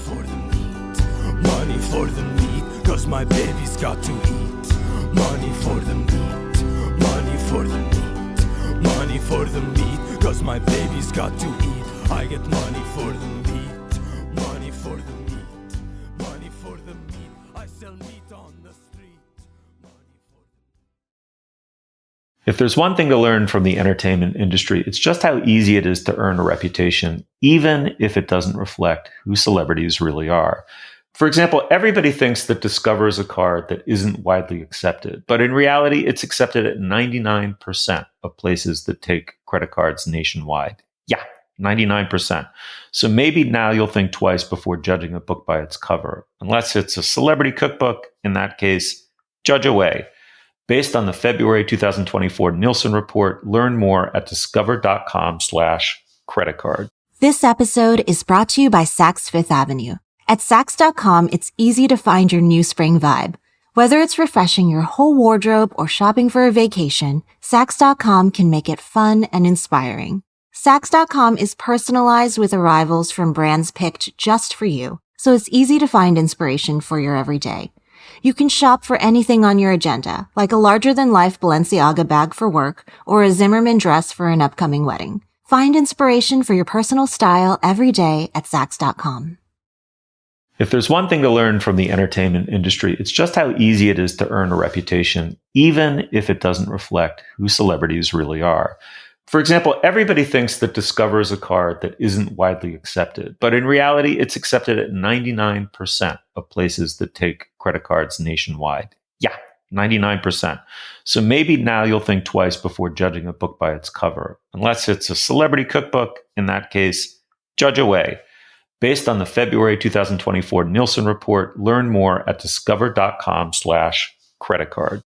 for the meat, cause my baby's got to eat. Money for the meat, money for the meat, money for the meat, cause my baby's got to eat. I get money for the meat, money for the meat, money for the meat. I sell meat on the street. If there's one thing to learn from the entertainment industry, it's just how easy it is to earn a reputation, even if it doesn't reflect who celebrities really are. For example, everybody thinks that Discover is a card that isn't widely accepted, but in reality, it's accepted at 99% of places that take credit cards nationwide. Yeah, 99%. So maybe now you'll think twice before judging a book by its cover. Unless it's a celebrity cookbook, in that case, judge away. Based on the February 2024 Nielsen report, learn more at discover.com/credit card. This episode is brought to you by Saks Fifth Avenue. At Saks.com, it's easy to find your new spring vibe. Whether it's refreshing your whole wardrobe or shopping for a vacation, Saks.com can make it fun and inspiring. Saks.com is personalized with arrivals from brands picked just for you, so it's easy to find inspiration for your everyday. You can shop for anything on your agenda, like a larger-than-life Balenciaga bag for work or a Zimmermann dress for an upcoming wedding. Find inspiration for your personal style every day at Saks.com. If there's one thing to learn from the entertainment industry, it's just how easy it is to earn a reputation, even if it doesn't reflect who celebrities really are. For example, everybody thinks that Discover is a card that isn't widely accepted, but in reality, it's accepted at 99% of places that take credit cards nationwide. Yeah, 99%. So maybe now you'll think twice before judging a book by its cover. Unless it's a celebrity cookbook, in that case, judge away. Based on the February 2024 Nielsen report, learn more at discover.com/credit card.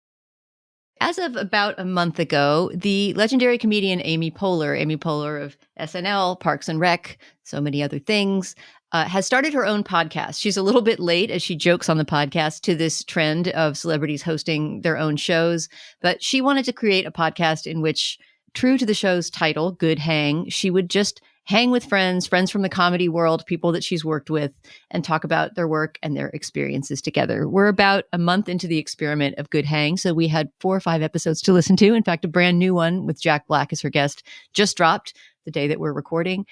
As of about a month ago, the legendary comedian Amy Poehler of SNL, Parks and Rec, so many other things, has started her own podcast. She's a little bit late, as she jokes on the podcast, to this trend of celebrities hosting their own shows. But she wanted to create a podcast in which, true to the show's title, Good Hang, she would just hang with friends from the comedy world, people that she's worked with, and talk about their work and their experiences together. We're about a month into the experiment of Good Hang, so we had 4 or 5 episodes to listen to. In fact, a brand new one with Jack Black as her guest just dropped the day that we're recording.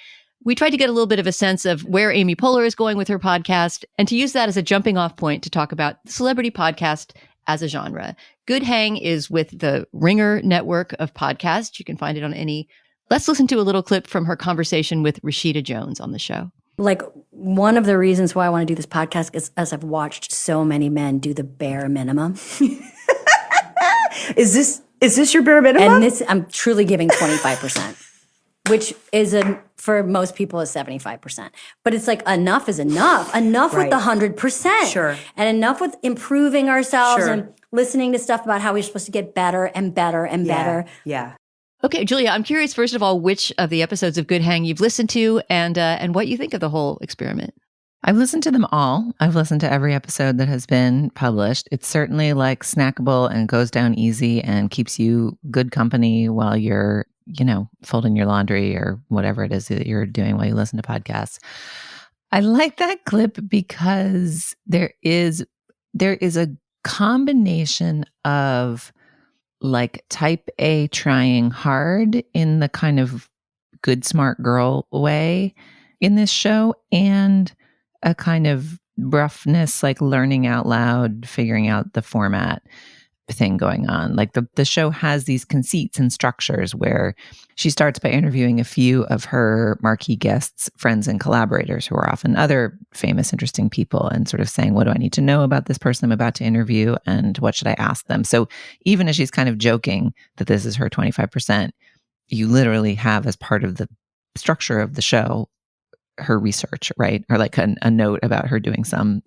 We tried to get a little bit of a sense of where Amy Poehler is going with her podcast and to use that as a jumping off point to talk about the celebrity podcast as a genre. Good Hang is with the Ringer network of podcasts. You can find it on any. Let's listen to a little clip from her conversation with Rashida Jones on the show. Like, one of the reasons why I want to do this podcast is as I've watched so many men do the bare minimum. Is this your bare minimum? And this, I'm truly giving 25%, which is for most people is 75%. But it's like enough is enough. Enough Right. with the 100%. Sure. And enough with improving ourselves Sure. and listening to stuff about how we're supposed to get better and better and better. Yeah. Okay, Julia, I'm curious, first of all, which of the episodes of Good Hang you've listened to and what you think of the whole experiment. I've listened to them all. I've listened to every episode that has been published. It's certainly like snackable and goes down easy and keeps you good company while you're, folding your laundry or whatever it is that you're doing while you listen to podcasts. I like that clip because there is a combination of like type A trying hard in the kind of good, smart girl way in this show and a kind of roughness, like learning out loud, figuring out the format thing going on. Like the show has these conceits and structures where she starts by interviewing a few of her marquee guests, friends and collaborators who are often other famous, interesting people and sort of saying, what do I need to know about this person I'm about to interview and what should I ask them? So even as she's kind of joking that this is her 25%, you literally have as part of the structure of the show her research, right? Or like a note about her doing some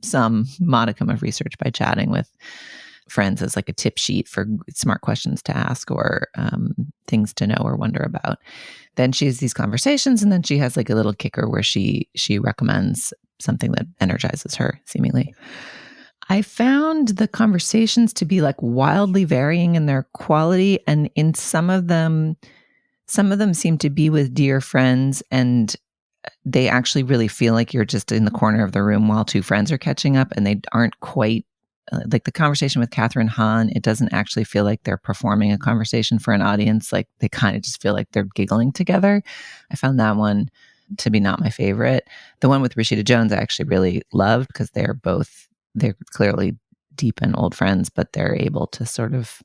modicum of research by chatting with friends as like a tip sheet for smart questions to ask or things to know or wonder about. Then she has these conversations, and then she has like a little kicker where she recommends something that energizes her, seemingly. I found the conversations to be like wildly varying in their quality, and in some of them seem to be with dear friends, and they actually really feel like you're just in the corner of the room while two friends are catching up, and they aren't quite like the conversation with Catherine Hahn. It doesn't actually feel like they're performing a conversation for an audience. Like they kind of just feel like they're giggling together. I found that one to be not my favorite. The one with Rashida Jones I actually really loved because they're clearly deep and old friends, but they're able to sort of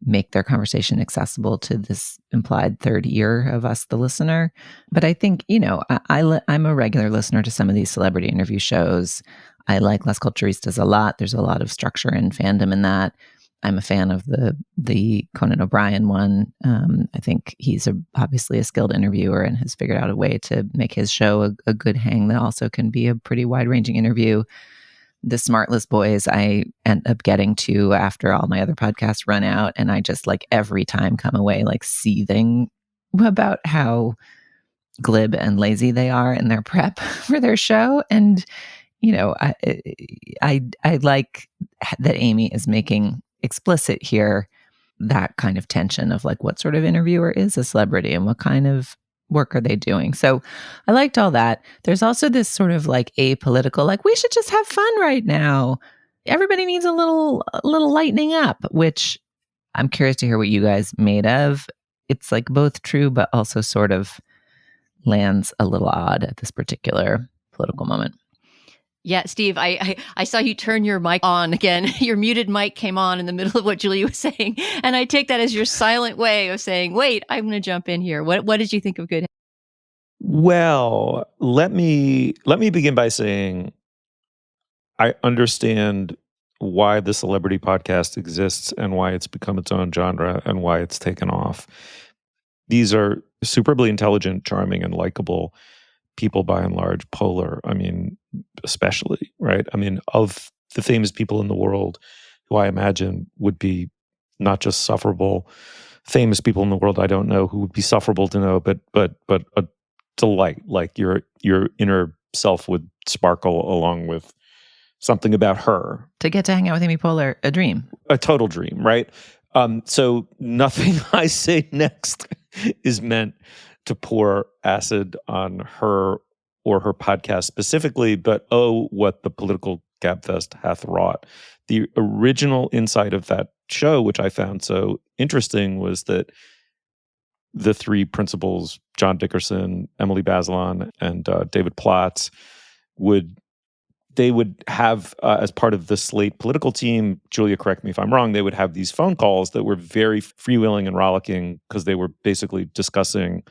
make their conversation accessible to this implied third ear of us, the listener. But I think, I'm a regular listener to some of these celebrity interview shows. I like Las Culturistas a lot. There's a lot of structure and fandom in that. I'm a fan of the Conan O'Brien one. I think he's obviously a skilled interviewer and has figured out a way to make his show a good hang that also can be a pretty wide-ranging interview. The Smartless Boys I end up getting to after all my other podcasts run out, and I just like every time come away like seething about how glib and lazy they are in their prep for their show. And I like that Amy is making explicit here that kind of tension of like what sort of interviewer is a celebrity and what kind of work are they doing. So I liked all that. There's also this sort of like apolitical, like we should just have fun right now. Everybody needs a little lightening up, which I'm curious to hear what you guys made of. It's like both true, but also sort of lands a little odd at this particular political moment. Yeah, Steve, I saw you turn your mic on again. Your muted mic came on in the middle of what Julia was saying. And I take that as your silent way of saying, wait, I'm going to jump in here. What did you think of Good? Well, let me begin by saying I understand why the celebrity podcast exists and why it's become its own genre and why it's taken off. These are superbly intelligent, charming, and likable people by and large. Poehler, I mean, especially, right? I mean, of the famous people in the world who I imagine would be not just sufferable, famous people in the world I don't know who would be sufferable to know, but a delight. Like your inner self would sparkle along with something about her. To get to hang out with Amy Poehler, a dream. A total dream, right? So nothing I say next is meant to pour acid on her or her podcast specifically, but oh, what the political Gabfest hath wrought. The original insight of that show, which I found so interesting, was that the three principals, John Dickerson, Emily Bazelon, and David Plotz, would have, as part of the Slate political team, Julia, correct me if I'm wrong, they would have these phone calls that were very freewheeling and rollicking because they were basically discussing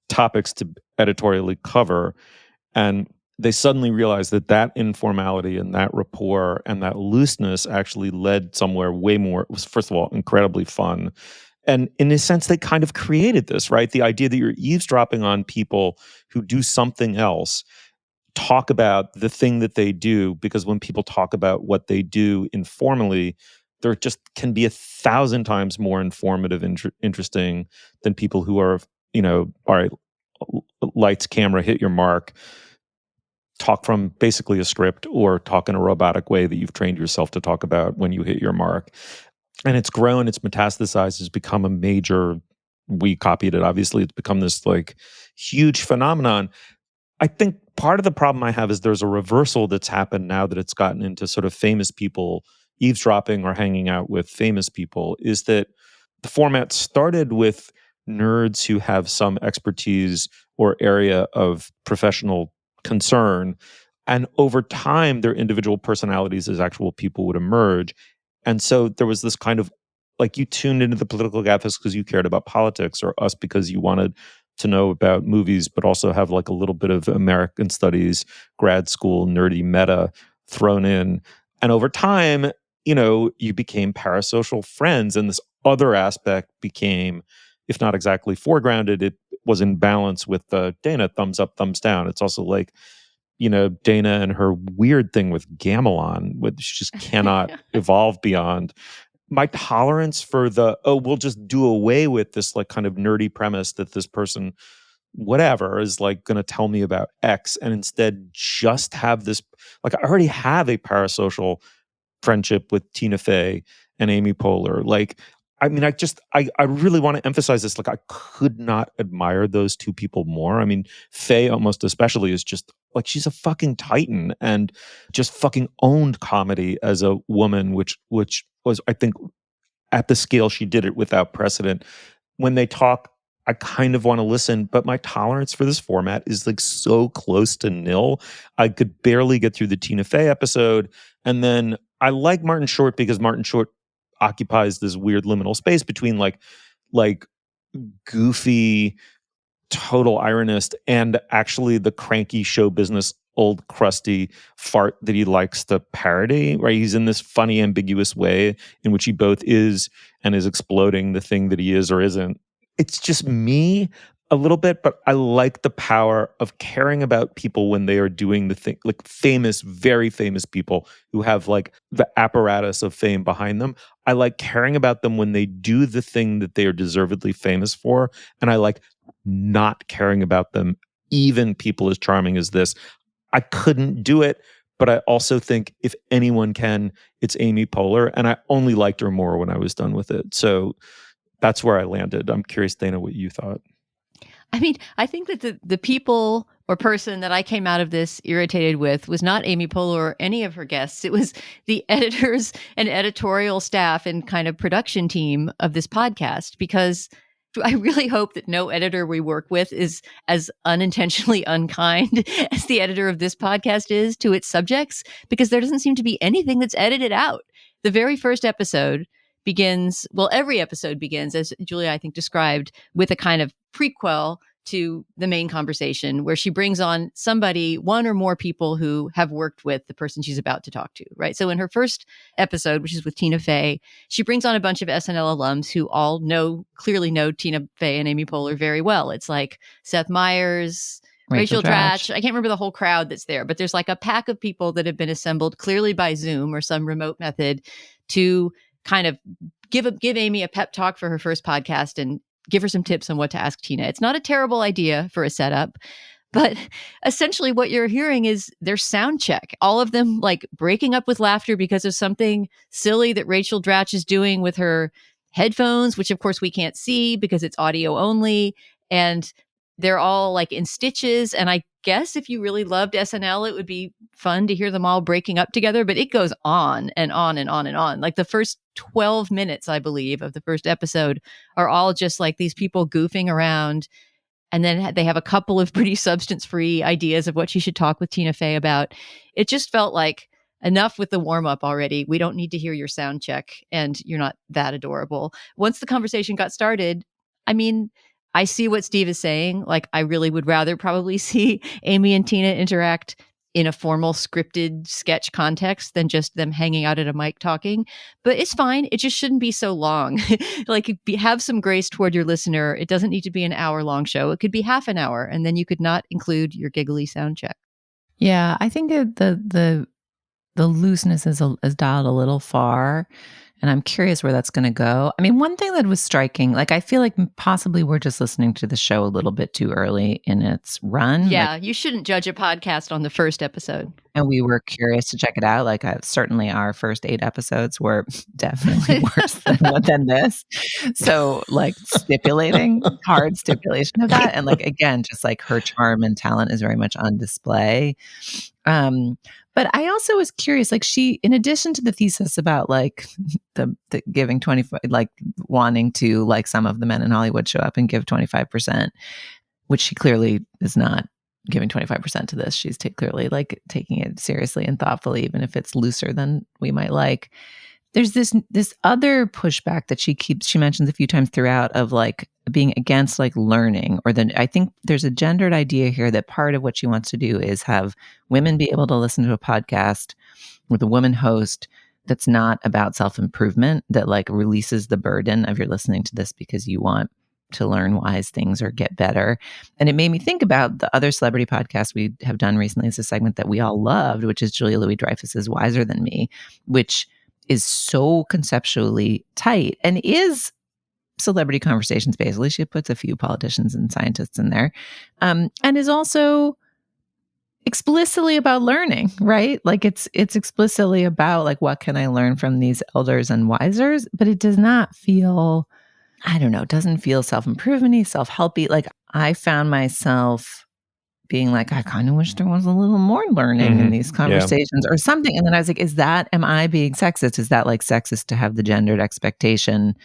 topics to editorially cover. And they suddenly realized that informality and that rapport and that looseness actually led somewhere way more. It was, first of all, incredibly fun. And in a sense, they kind of created this, right? The idea that you're eavesdropping on people who do something else, talk about the thing that they do, because when people talk about what they do informally, there just can be 1,000 times more informative, interesting than people who are, all right, lights, camera, hit your mark, talk from basically a script or talk in a robotic way that you've trained yourself to talk about when you hit your mark. And it's grown, it's metastasized, it's become a major, we copied it, obviously, it's become this like huge phenomenon. I think part of the problem I have is there's a reversal that's happened now that it's gotten into sort of famous people eavesdropping or hanging out with famous people, is that the format started with nerds who have some expertise or area of professional concern. And over time, their individual personalities as actual people would emerge. And so there was this kind of, like, you tuned into the political Gabfest because you cared about politics, or us because you wanted to know about movies, but also have like a little bit of American studies, grad school, nerdy meta thrown in. And over time, you became parasocial friends, and this other aspect became, if not exactly foregrounded, was in balance with Dana, thumbs up, thumbs down. It's also like, Dana and her weird thing with Gamelon, which just cannot evolve beyond. My tolerance for we'll just do away with this like kind of nerdy premise that this person, whatever, is like going to tell me about X, and instead just have this, like, I already have a parasocial friendship with Tina Fey and Amy Poehler. Like, I mean, I really want to emphasize this. Like, I could not admire those two people more. I mean, Fey almost especially is just like, she's a fucking titan and just fucking owned comedy as a woman, which was, I think, at the scale she did it without precedent. When they talk, I kind of want to listen, but my tolerance for this format is like so close to nil. I could barely get through the Tina Fey episode. And then I like Martin Short because Martin Short occupies this weird liminal space between like goofy, total ironist and actually the cranky show business, old crusty fart that he likes to parody, right? He's in this funny, ambiguous way in which he both is and is exploding the thing that he is or isn't. It's just me a little bit, but I like the power of caring about people when they are doing the thing, like famous, very famous people who have like the apparatus of fame behind them. I like caring about them when they do the thing that they are deservedly famous for. And I like not caring about them, even people as charming as this. I couldn't do it, but I also think if anyone can, it's Amy Poehler. And I only liked her more when I was done with it. So that's where I landed. I'm curious, Dana, what you thought. I mean, I think that the people or person that I came out of this irritated with was not Amy Poehler or any of her guests. It was the editors and editorial staff and kind of production team of this podcast, because I really hope that no editor we work with is as unintentionally unkind as the editor of this podcast is to its subjects, because there doesn't seem to be anything that's edited out. The very first episode begins, well, every episode begins, as Julia, I think, described, with a kind of prequel to the main conversation where she brings on somebody, one or more people who have worked with the person she's about to talk to, right? So in her first episode, which is with Tina Fey, she brings on a bunch of SNL alums who all clearly know Tina Fey and Amy Poehler very well. It's like Seth Meyers, Rachel Dratch. I can't remember the whole crowd that's there, but there's like a pack of people that have been assembled clearly by Zoom or some remote method to kind of give Amy a pep talk for her first podcast and give her some tips on what to ask Tina. It's not a terrible idea for a setup, but essentially what you're hearing is their sound check. All of them like breaking up with laughter because of something silly that Rachel Dratch is doing with her headphones, which of course we can't see because it's audio only. And they're all like in stitches. And I guess if you really loved SNL, it would be fun to hear them all breaking up together, but it goes on and on and on and on. Like the first 12 minutes, I believe, of the first episode are all just like these people goofing around. And then they have a couple of pretty substance-free ideas of what she should talk with Tina Fey about. It just felt like enough with the warm-up already. We don't need to hear your sound check, and you're not that adorable. Once the conversation got started, I mean, I see what Steve is saying. Like, I really would rather probably see Amy and Tina interact in a formal scripted sketch context than just them hanging out at a mic talking. But it's fine. It just shouldn't be so long. Like, have some grace toward your listener. It doesn't need to be an hour-long show. It could be half an hour, and then you could not include your giggly sound check. Yeah, I think the looseness is dialed a little far. And I'm curious where that's going to go. I mean, one thing that was striking, like, I feel like possibly we're just listening to the show a little bit too early in its run. Yeah, like, you shouldn't judge a podcast on the first episode. And we were curious to check it out. Like, certainly our first 8 episodes were definitely worse than this. So, like, hard stipulation of that. And, like, again, just like her charm and talent is very much on display. But I also was curious, like, she, in addition to the thesis about like the giving 25, like wanting to, like, some of the men in Hollywood show up and give 25%, which she clearly is not giving 25% to this. She's clearly like taking it seriously and thoughtfully, even if it's looser than we might like. There's this other pushback that she mentions a few times throughout of like being against like learning, or then I think there's a gendered idea here that part of what she wants to do is have women be able to listen to a podcast with a woman host that's not about self-improvement, that like releases the burden of you're listening to this because you want learn wise things or get better. And it made me think about the other celebrity podcast we have done recently. It's a segment that we all loved, which is Julia Louis-Dreyfus's Wiser Than Me, which is so conceptually tight and is celebrity conversations. Basically, she puts a few politicians and scientists in there, and is also explicitly about learning, right? Like it's explicitly about like, what can I learn from these elders and wisers? But it does not feel, I don't know, it doesn't feel self-improvement-y, self-helpy. Like I found myself being like, I kind of wish there was a little more learning in these conversations or something. And then I was like, am I being sexist? Is that like sexist to have the gendered expectation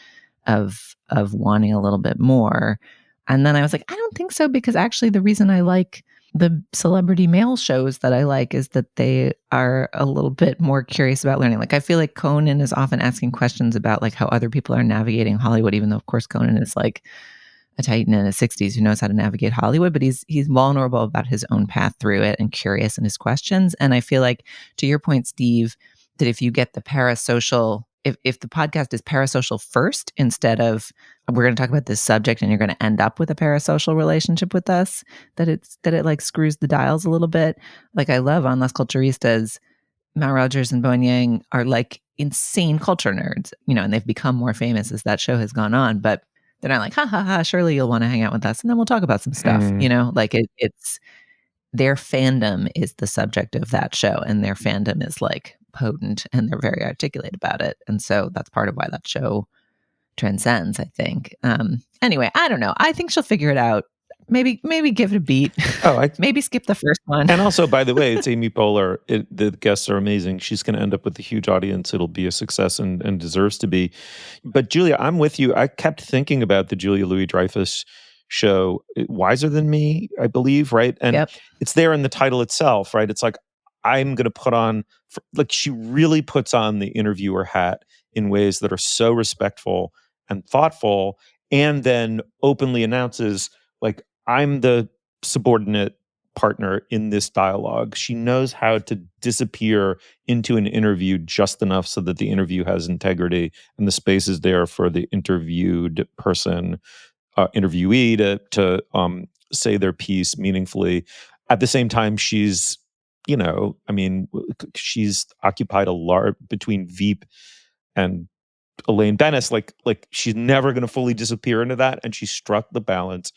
of wanting a little bit more? And then I was like, I don't think so, because actually the reason I like the celebrity male shows that I like is that they are a little bit more curious about learning. Like I feel like Conan is often asking questions about like how other people are navigating Hollywood, even though of course Conan is like a titan in his 60s who knows how to navigate Hollywood, but he's vulnerable about his own path through it and curious in his questions. And I feel like, to your point, Steve, that if you get the parasocial, if the podcast is parasocial first instead of we're going to talk about this subject and you're going to end up with a parasocial relationship with us, that it like screws the dials a little bit. Like I love on Las Culturistas, Matt Rogers and Bowen Yang are like insane culture nerds, and they've become more famous as that show has gone on, but they're not like, ha ha ha, surely you'll want to hang out with us and then we'll talk about some stuff, like it's their fandom is the subject of that show, and their fandom is like potent and they're very articulate about it. And so that's part of why that show transcends, I think. Anyway, I don't know. I think she'll figure it out. Maybe give it a beat. Maybe skip the first one. And also, by the way, it's Amy Poehler. The guests are amazing. She's going to end up with a huge audience. It'll be a success and deserves to be. But Julia, I'm with you. I kept thinking about the Julia Louis-Dreyfus show, Wiser Than Me, I believe, right? And it's there in the title itself, right? It's like, I'm going to put on, like she really puts on the interviewer hat in ways that are so respectful and thoughtful, and then openly announces, like, I'm the subordinate partner in this dialogue. She knows how to disappear into an interview just enough so that the interview has integrity and the space is there for the interviewed person, interviewee to say their piece meaningfully. At the same time, she's, she's occupied a large between Veep and Elaine Bennis, like she's never going to fully disappear into that, and she struck the balance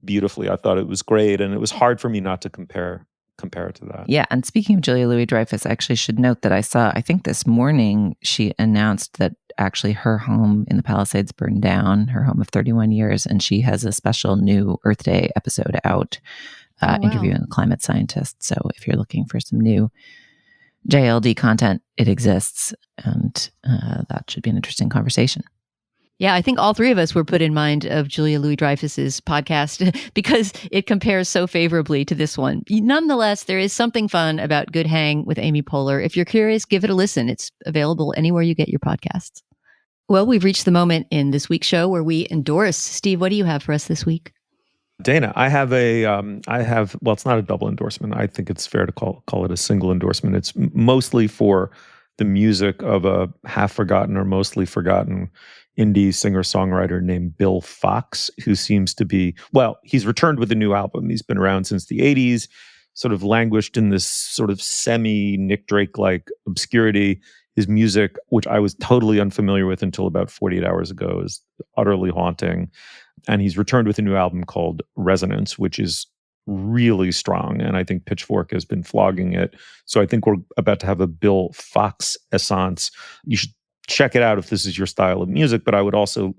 beautifully. I thought it was great, and it was hard for me not to compare it to that. Yeah, and speaking of Julia Louis-Dreyfus, I actually should note that I think this morning she announced that actually her home in the Palisades burned down, her home of 31 years, and she has a special new Earth Day episode out, interviewing a climate scientist. So if you're looking for some new JLD content, it exists, and that should be an interesting conversation. Yeah, I think all three of us were put in mind of Julia Louis-Dreyfus's podcast because it compares so favorably to this one. Nonetheless, there is something fun about Good Hang with Amy Poehler. If you're curious, give it a listen. It's available anywhere you get your podcasts. Well, we've reached the moment in this week's show where we endorse. Steve, what do you have for us this week? Dana, I have well, it's not a double endorsement. I think it's fair to call it a single endorsement. It's mostly for the music of a half-forgotten or mostly forgotten indie singer-songwriter named Bill Fox, who seems to be, he's returned with a new album. He's been around since the 80s, sort of languished in this sort of semi-Nick Drake-like obscurity. His music, which I was totally unfamiliar with until about 48 hours ago, is utterly haunting. And he's returned with a new album called Resonance, which is really strong. And I think Pitchfork has been flogging it. So I think we're about to have a Bill Fox essence. You should check it out if this is your style of music. But I would also,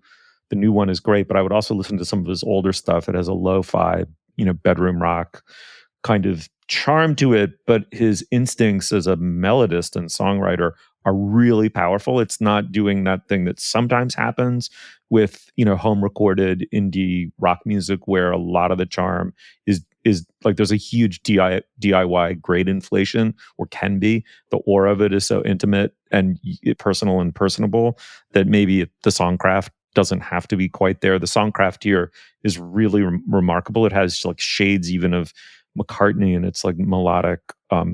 the new one is great, but I would also listen to some of his older stuff. It has a lo-fi, bedroom rock kind of charm to it. But his instincts as a melodist and songwriter are really powerful. It's not doing that thing that sometimes happens with, home recorded indie rock music where a lot of the charm is like there's a huge DIY grade inflation, or can be. The aura of it is so intimate and personal and personable that maybe the songcraft doesn't have to be quite there. The songcraft here is really remarkable. It has like shades even of McCartney in its like melodic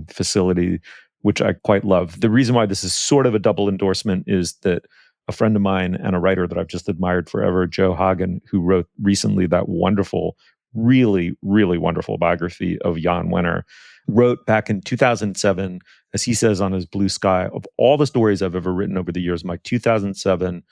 facility, which I quite love. The reason why this is sort of a double endorsement is that a friend of mine and a writer that I've just admired forever, Joe Hagen, who wrote recently that wonderful, really, really wonderful biography of Jan Wenner, wrote back in 2007, as he says on his Blue Sky, of all the stories I've ever written over the years, my 2007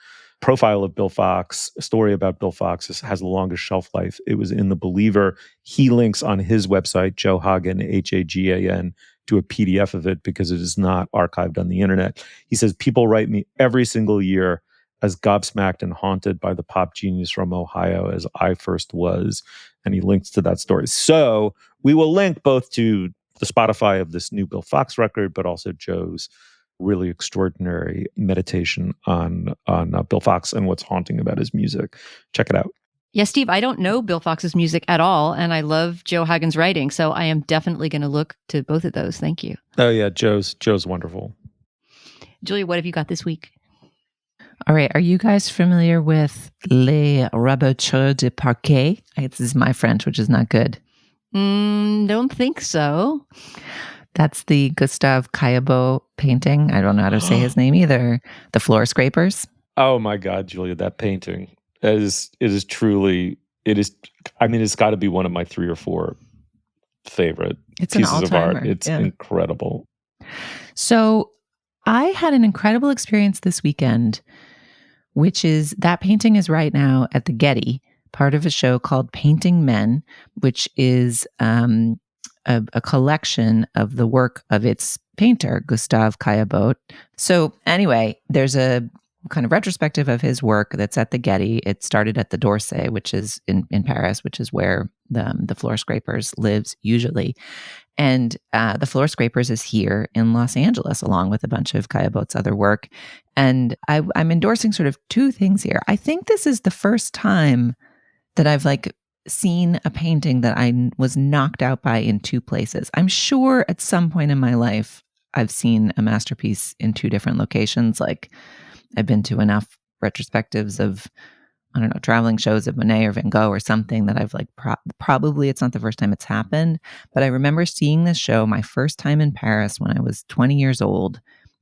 profile of Bill Fox, a story about Bill Fox, has the longest shelf life. It was in The Believer. He links on his website, Joe Hagen, Hagan, to a PDF of it because it is not archived on the internet. He says, people write me every single year as gobsmacked and haunted by the pop genius from Ohio as I first was. And he links to that story. So we will link both to the Spotify of this new Bill Fox record, but also Joe's really extraordinary meditation on Bill Fox and what's haunting about his music. Check it out. Yeah, Steve, I don't know Bill Fox's music at all, and I love Joe Hagen's writing, so I am definitely going to look to both of those. Thank you. Oh yeah, Joe's wonderful. Julia, what have you got this week? All right, are you guys familiar with Les Rabouteurs de Parquet? This is my French, which is not good. Don't think so. That's the Gustave Caillebotte painting. I don't know how to say his name either. The Floor Scrapers. Oh my God, Julia, that painting. It is truly, I mean, it's got to be one of my 3 or 4 favorite pieces of art. It's incredible. So I had an incredible experience this weekend, which is that painting is right now at the Getty, part of a show called Painting Men, which is a collection of the work of its painter, Gustave Caillebotte. So anyway, there's a kind of retrospective of his work that's at the Getty. It started at the d'Orsay, which is in Paris, which is where the Floor Scrapers lives usually. And the Floor Scrapers is here in Los Angeles, along with a bunch of Caillebotte's other work. And I'm endorsing sort of 2 things here. I think this is the first time that I've seen a painting that I was knocked out by in 2 places. I'm sure at some point in my life, I've seen a masterpiece in 2 different locations. I've been to enough retrospectives of, I don't know, traveling shows of Monet or Van Gogh or something that I've probably it's not the first time it's happened. But I remember seeing this show my first time in Paris when I was 20 years old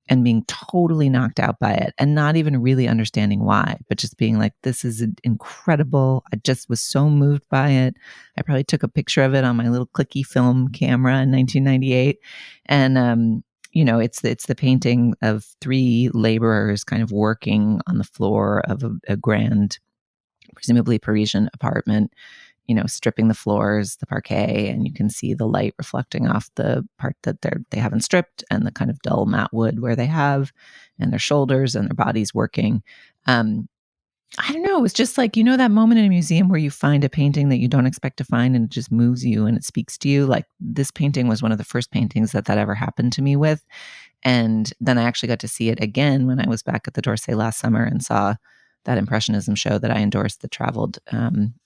and being totally knocked out by it and not even really understanding why, but just being like, this is incredible. I just was so moved by it. I probably took a picture of it on my little clicky film camera in 1998. And, it's the painting of 3 laborers kind of working on the floor of a grand, presumably Parisian apartment, stripping the floors, the parquet, and you can see the light reflecting off the part that they haven't stripped and the kind of dull matte wood where they have, and their shoulders and their bodies working. I don't know. It's just that moment in a museum where you find a painting that you don't expect to find and it just moves you and it speaks to you. This painting was one of the first paintings that ever happened to me with. And then I actually got to see it again when I was back at the d'Orsay last summer and saw that Impressionism show that I endorsed that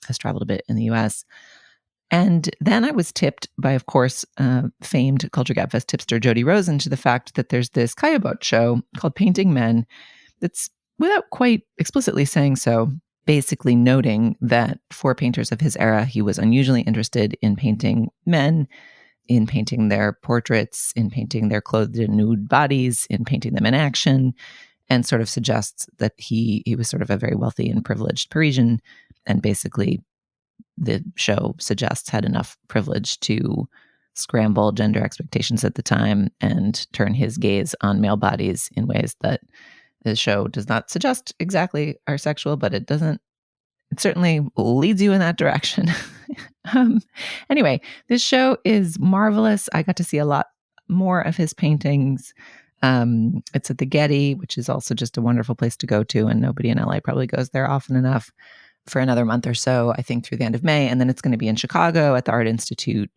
has traveled a bit in the US. And then I was tipped by, of course, famed Culture Gabfest tipster Jody Rosen to the fact that there's this Caillebotte show called Painting Men that's, without quite explicitly saying so, basically noting that for painters of his era, he was unusually interested in painting men, in painting their portraits, in painting their clothed and nude bodies, in painting them in action, and sort of suggests that he was sort of a very wealthy and privileged Parisian, and basically the show suggests had enough privilege to scramble gender expectations at the time and turn his gaze on male bodies in ways that the show does not suggest exactly are sexual, but it certainly leads you in that direction. Anyway, this show is marvelous. I got to see a lot more of his paintings. It's at the Getty, which is also just a wonderful place to go to, and nobody in LA probably goes there often enough, for another month or so, I think through the end of May. And then it's going to be in Chicago at the Art Institute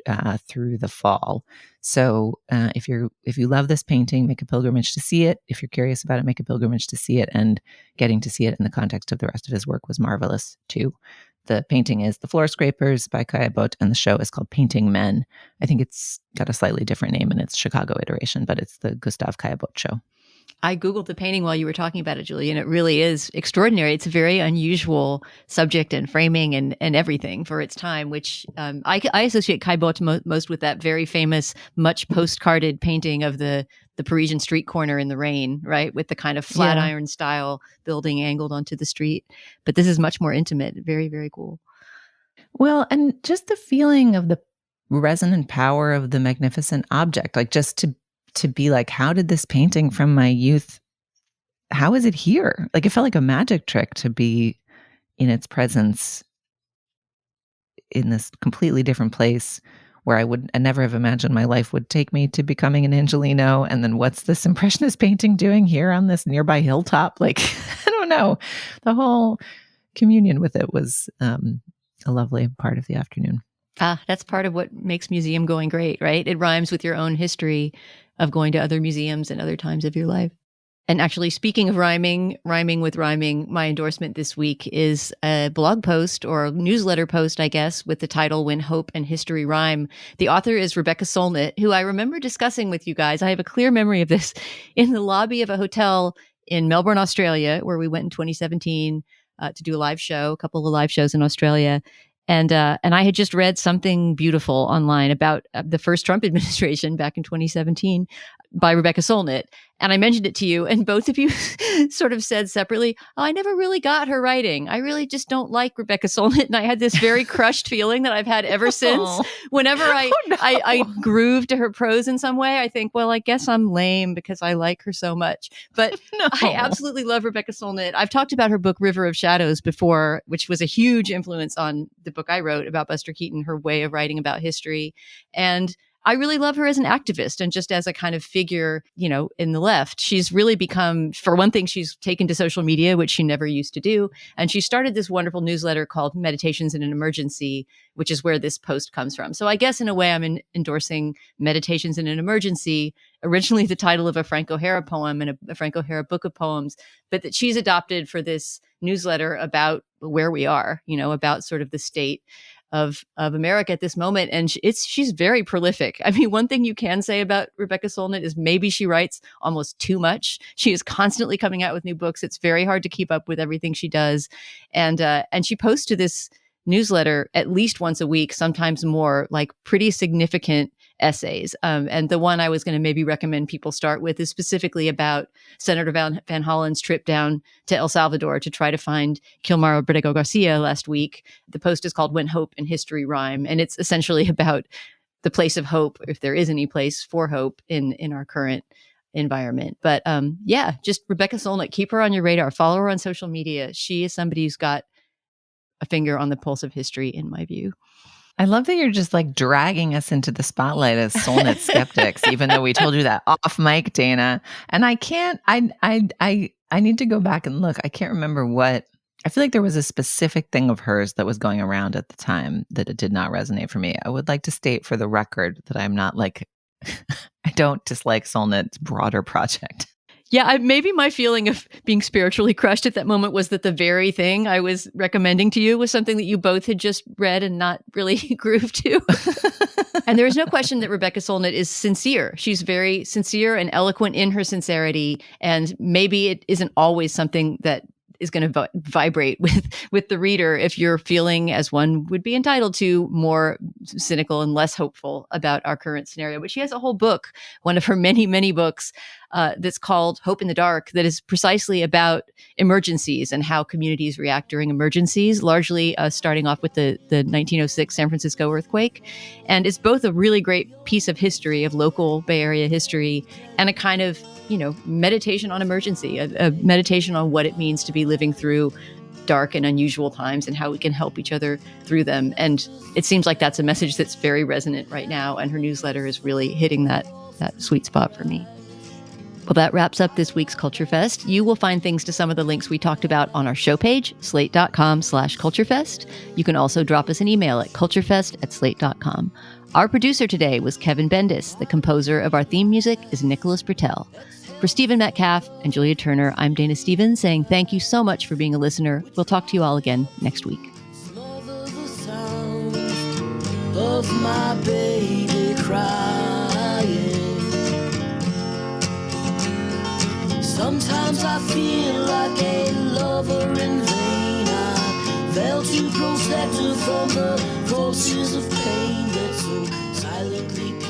through the fall. So if you love this painting, make a pilgrimage to see it. If you're curious about it, make a pilgrimage to see it. And getting to see it in the context of the rest of his work was marvelous too. The painting is The Floor Scrapers by Caillebotte, and the show is called Painting Men. I think it's got a slightly different name in its Chicago iteration, but it's the Gustave Caillebotte show. I Googled the painting while you were talking about it, Julie, and it really is extraordinary. It's a very unusual subject and framing and everything for its time, which I associate Caillebotte most with that very famous, much postcarded painting of the Parisian street corner in the rain, right? With the kind of flat iron style building angled onto the street. But this is much more intimate. Very, very cool. Well, and just the feeling of the resonant power of the magnificent object, like just to be like, how did this painting from my youth, how is it here? Like, it felt like a magic trick to be in its presence in this completely different place where I never have imagined my life would take me to becoming an Angelino. And then what's this Impressionist painting doing here on this nearby hilltop? Like, I don't know. The whole communion with it was a lovely part of the afternoon. That's part of what makes museum going great, right? It rhymes with your own history of going to other museums and other times of your life. And actually, speaking of rhyming with rhyming, my endorsement this week is a blog post or a newsletter post, I guess, with the title When Hope and History Rhyme. The author is Rebecca Solnit, who I remember discussing with you guys. I have a clear memory of this in the lobby of a hotel in Melbourne, Australia, where we went in 2017 to do a live show, a couple of live shows in Australia. And I had just read something beautiful online about the first Trump administration back in 2017 by Rebecca Solnit. And I mentioned it to you, and both of you sort of said separately, oh, I never really got her writing. I really just don't like Rebecca Solnit. And I had this very crushed feeling that I've had ever since. Whenever I groove to her prose in some way, I think, well, I guess I'm lame because I like her so much. But I absolutely love Rebecca Solnit. I've talked about her book, River of Shadows, before, which was a huge influence on the book I wrote about Buster Keaton, her way of writing about history. And I really love her as an activist and just as a kind of figure, you know, in the left. She's really become, for one thing, she's taken to social media, which she never used to do. And she started this wonderful newsletter called Meditations in an Emergency, which is where this post comes from. So I guess in a way I'm endorsing Meditations in an Emergency, originally the title of a Frank O'Hara poem and a Frank O'Hara book of poems, but that she's adopted for this newsletter about where we are, you know, about sort of the state of America at this moment. And she's very prolific. I mean, one thing you can say about Rebecca Solnit is maybe she writes almost too much. She is constantly coming out with new books. It's very hard to keep up with everything she does. And she posts to this newsletter at least once a week, sometimes more, like pretty significant essays. And the one I was going to maybe recommend people start with is specifically about Senator Van Hollen's trip down to El Salvador to try to find Kilmar Abrego Garcia last week. The post is called When Hope and History Rhyme. And it's essentially about the place of hope, if there is any place for hope in our current environment. But yeah, just Rebecca Solnit, keep her on your radar. Follow her on social media. She is somebody who's got a finger on the pulse of history, in my view. I love that you're just like dragging us into the spotlight as Solnit skeptics, even though we told you that off mic, Dana. And I need to go back and look. I can't remember what. I feel like there was a specific thing of hers that was going around at the time that it did not resonate for me. I would like to state for the record that I'm not like, I don't dislike Solnit's broader project. Yeah, maybe my feeling of being spiritually crushed at that moment was that the very thing I was recommending to you was something that you both had just read and not really grooved to. And there is no question that Rebecca Solnit is sincere. She's very sincere and eloquent in her sincerity. And maybe it isn't always something that is going to vibrate with the reader if you're feeling, as one would be entitled to, more cynical and less hopeful about our current scenario. But she has a whole book, one of her many, many books, that's called Hope in the Dark, that is precisely about emergencies and how communities react during emergencies, largely starting off with the 1906 San Francisco earthquake. And it's both a really great piece of history, of local Bay Area history, and a kind of, you know, meditation on emergency, a meditation on what it means to be living through dark and unusual times and how we can help each other through them. And it seems like that's a message that's very resonant right now. And her newsletter is really hitting that sweet spot for me. Well, that wraps up this week's Culture Fest. You will find things to some of the links we talked about on our show page, slate.com/culturefest. You can also drop us an email at culturefest@slate.com. Our producer today was Kevin Bendis. The composer of our theme music is Nicholas Bertel. For Stephen Metcalf and Julia Turner, I'm Dana Stevens saying thank you so much for being a listener. We'll talk to you all again next week. Smother the sound of my baby crying. Sometimes I feel like a lover in vain. I felt to protect her from the forces of pain that so silently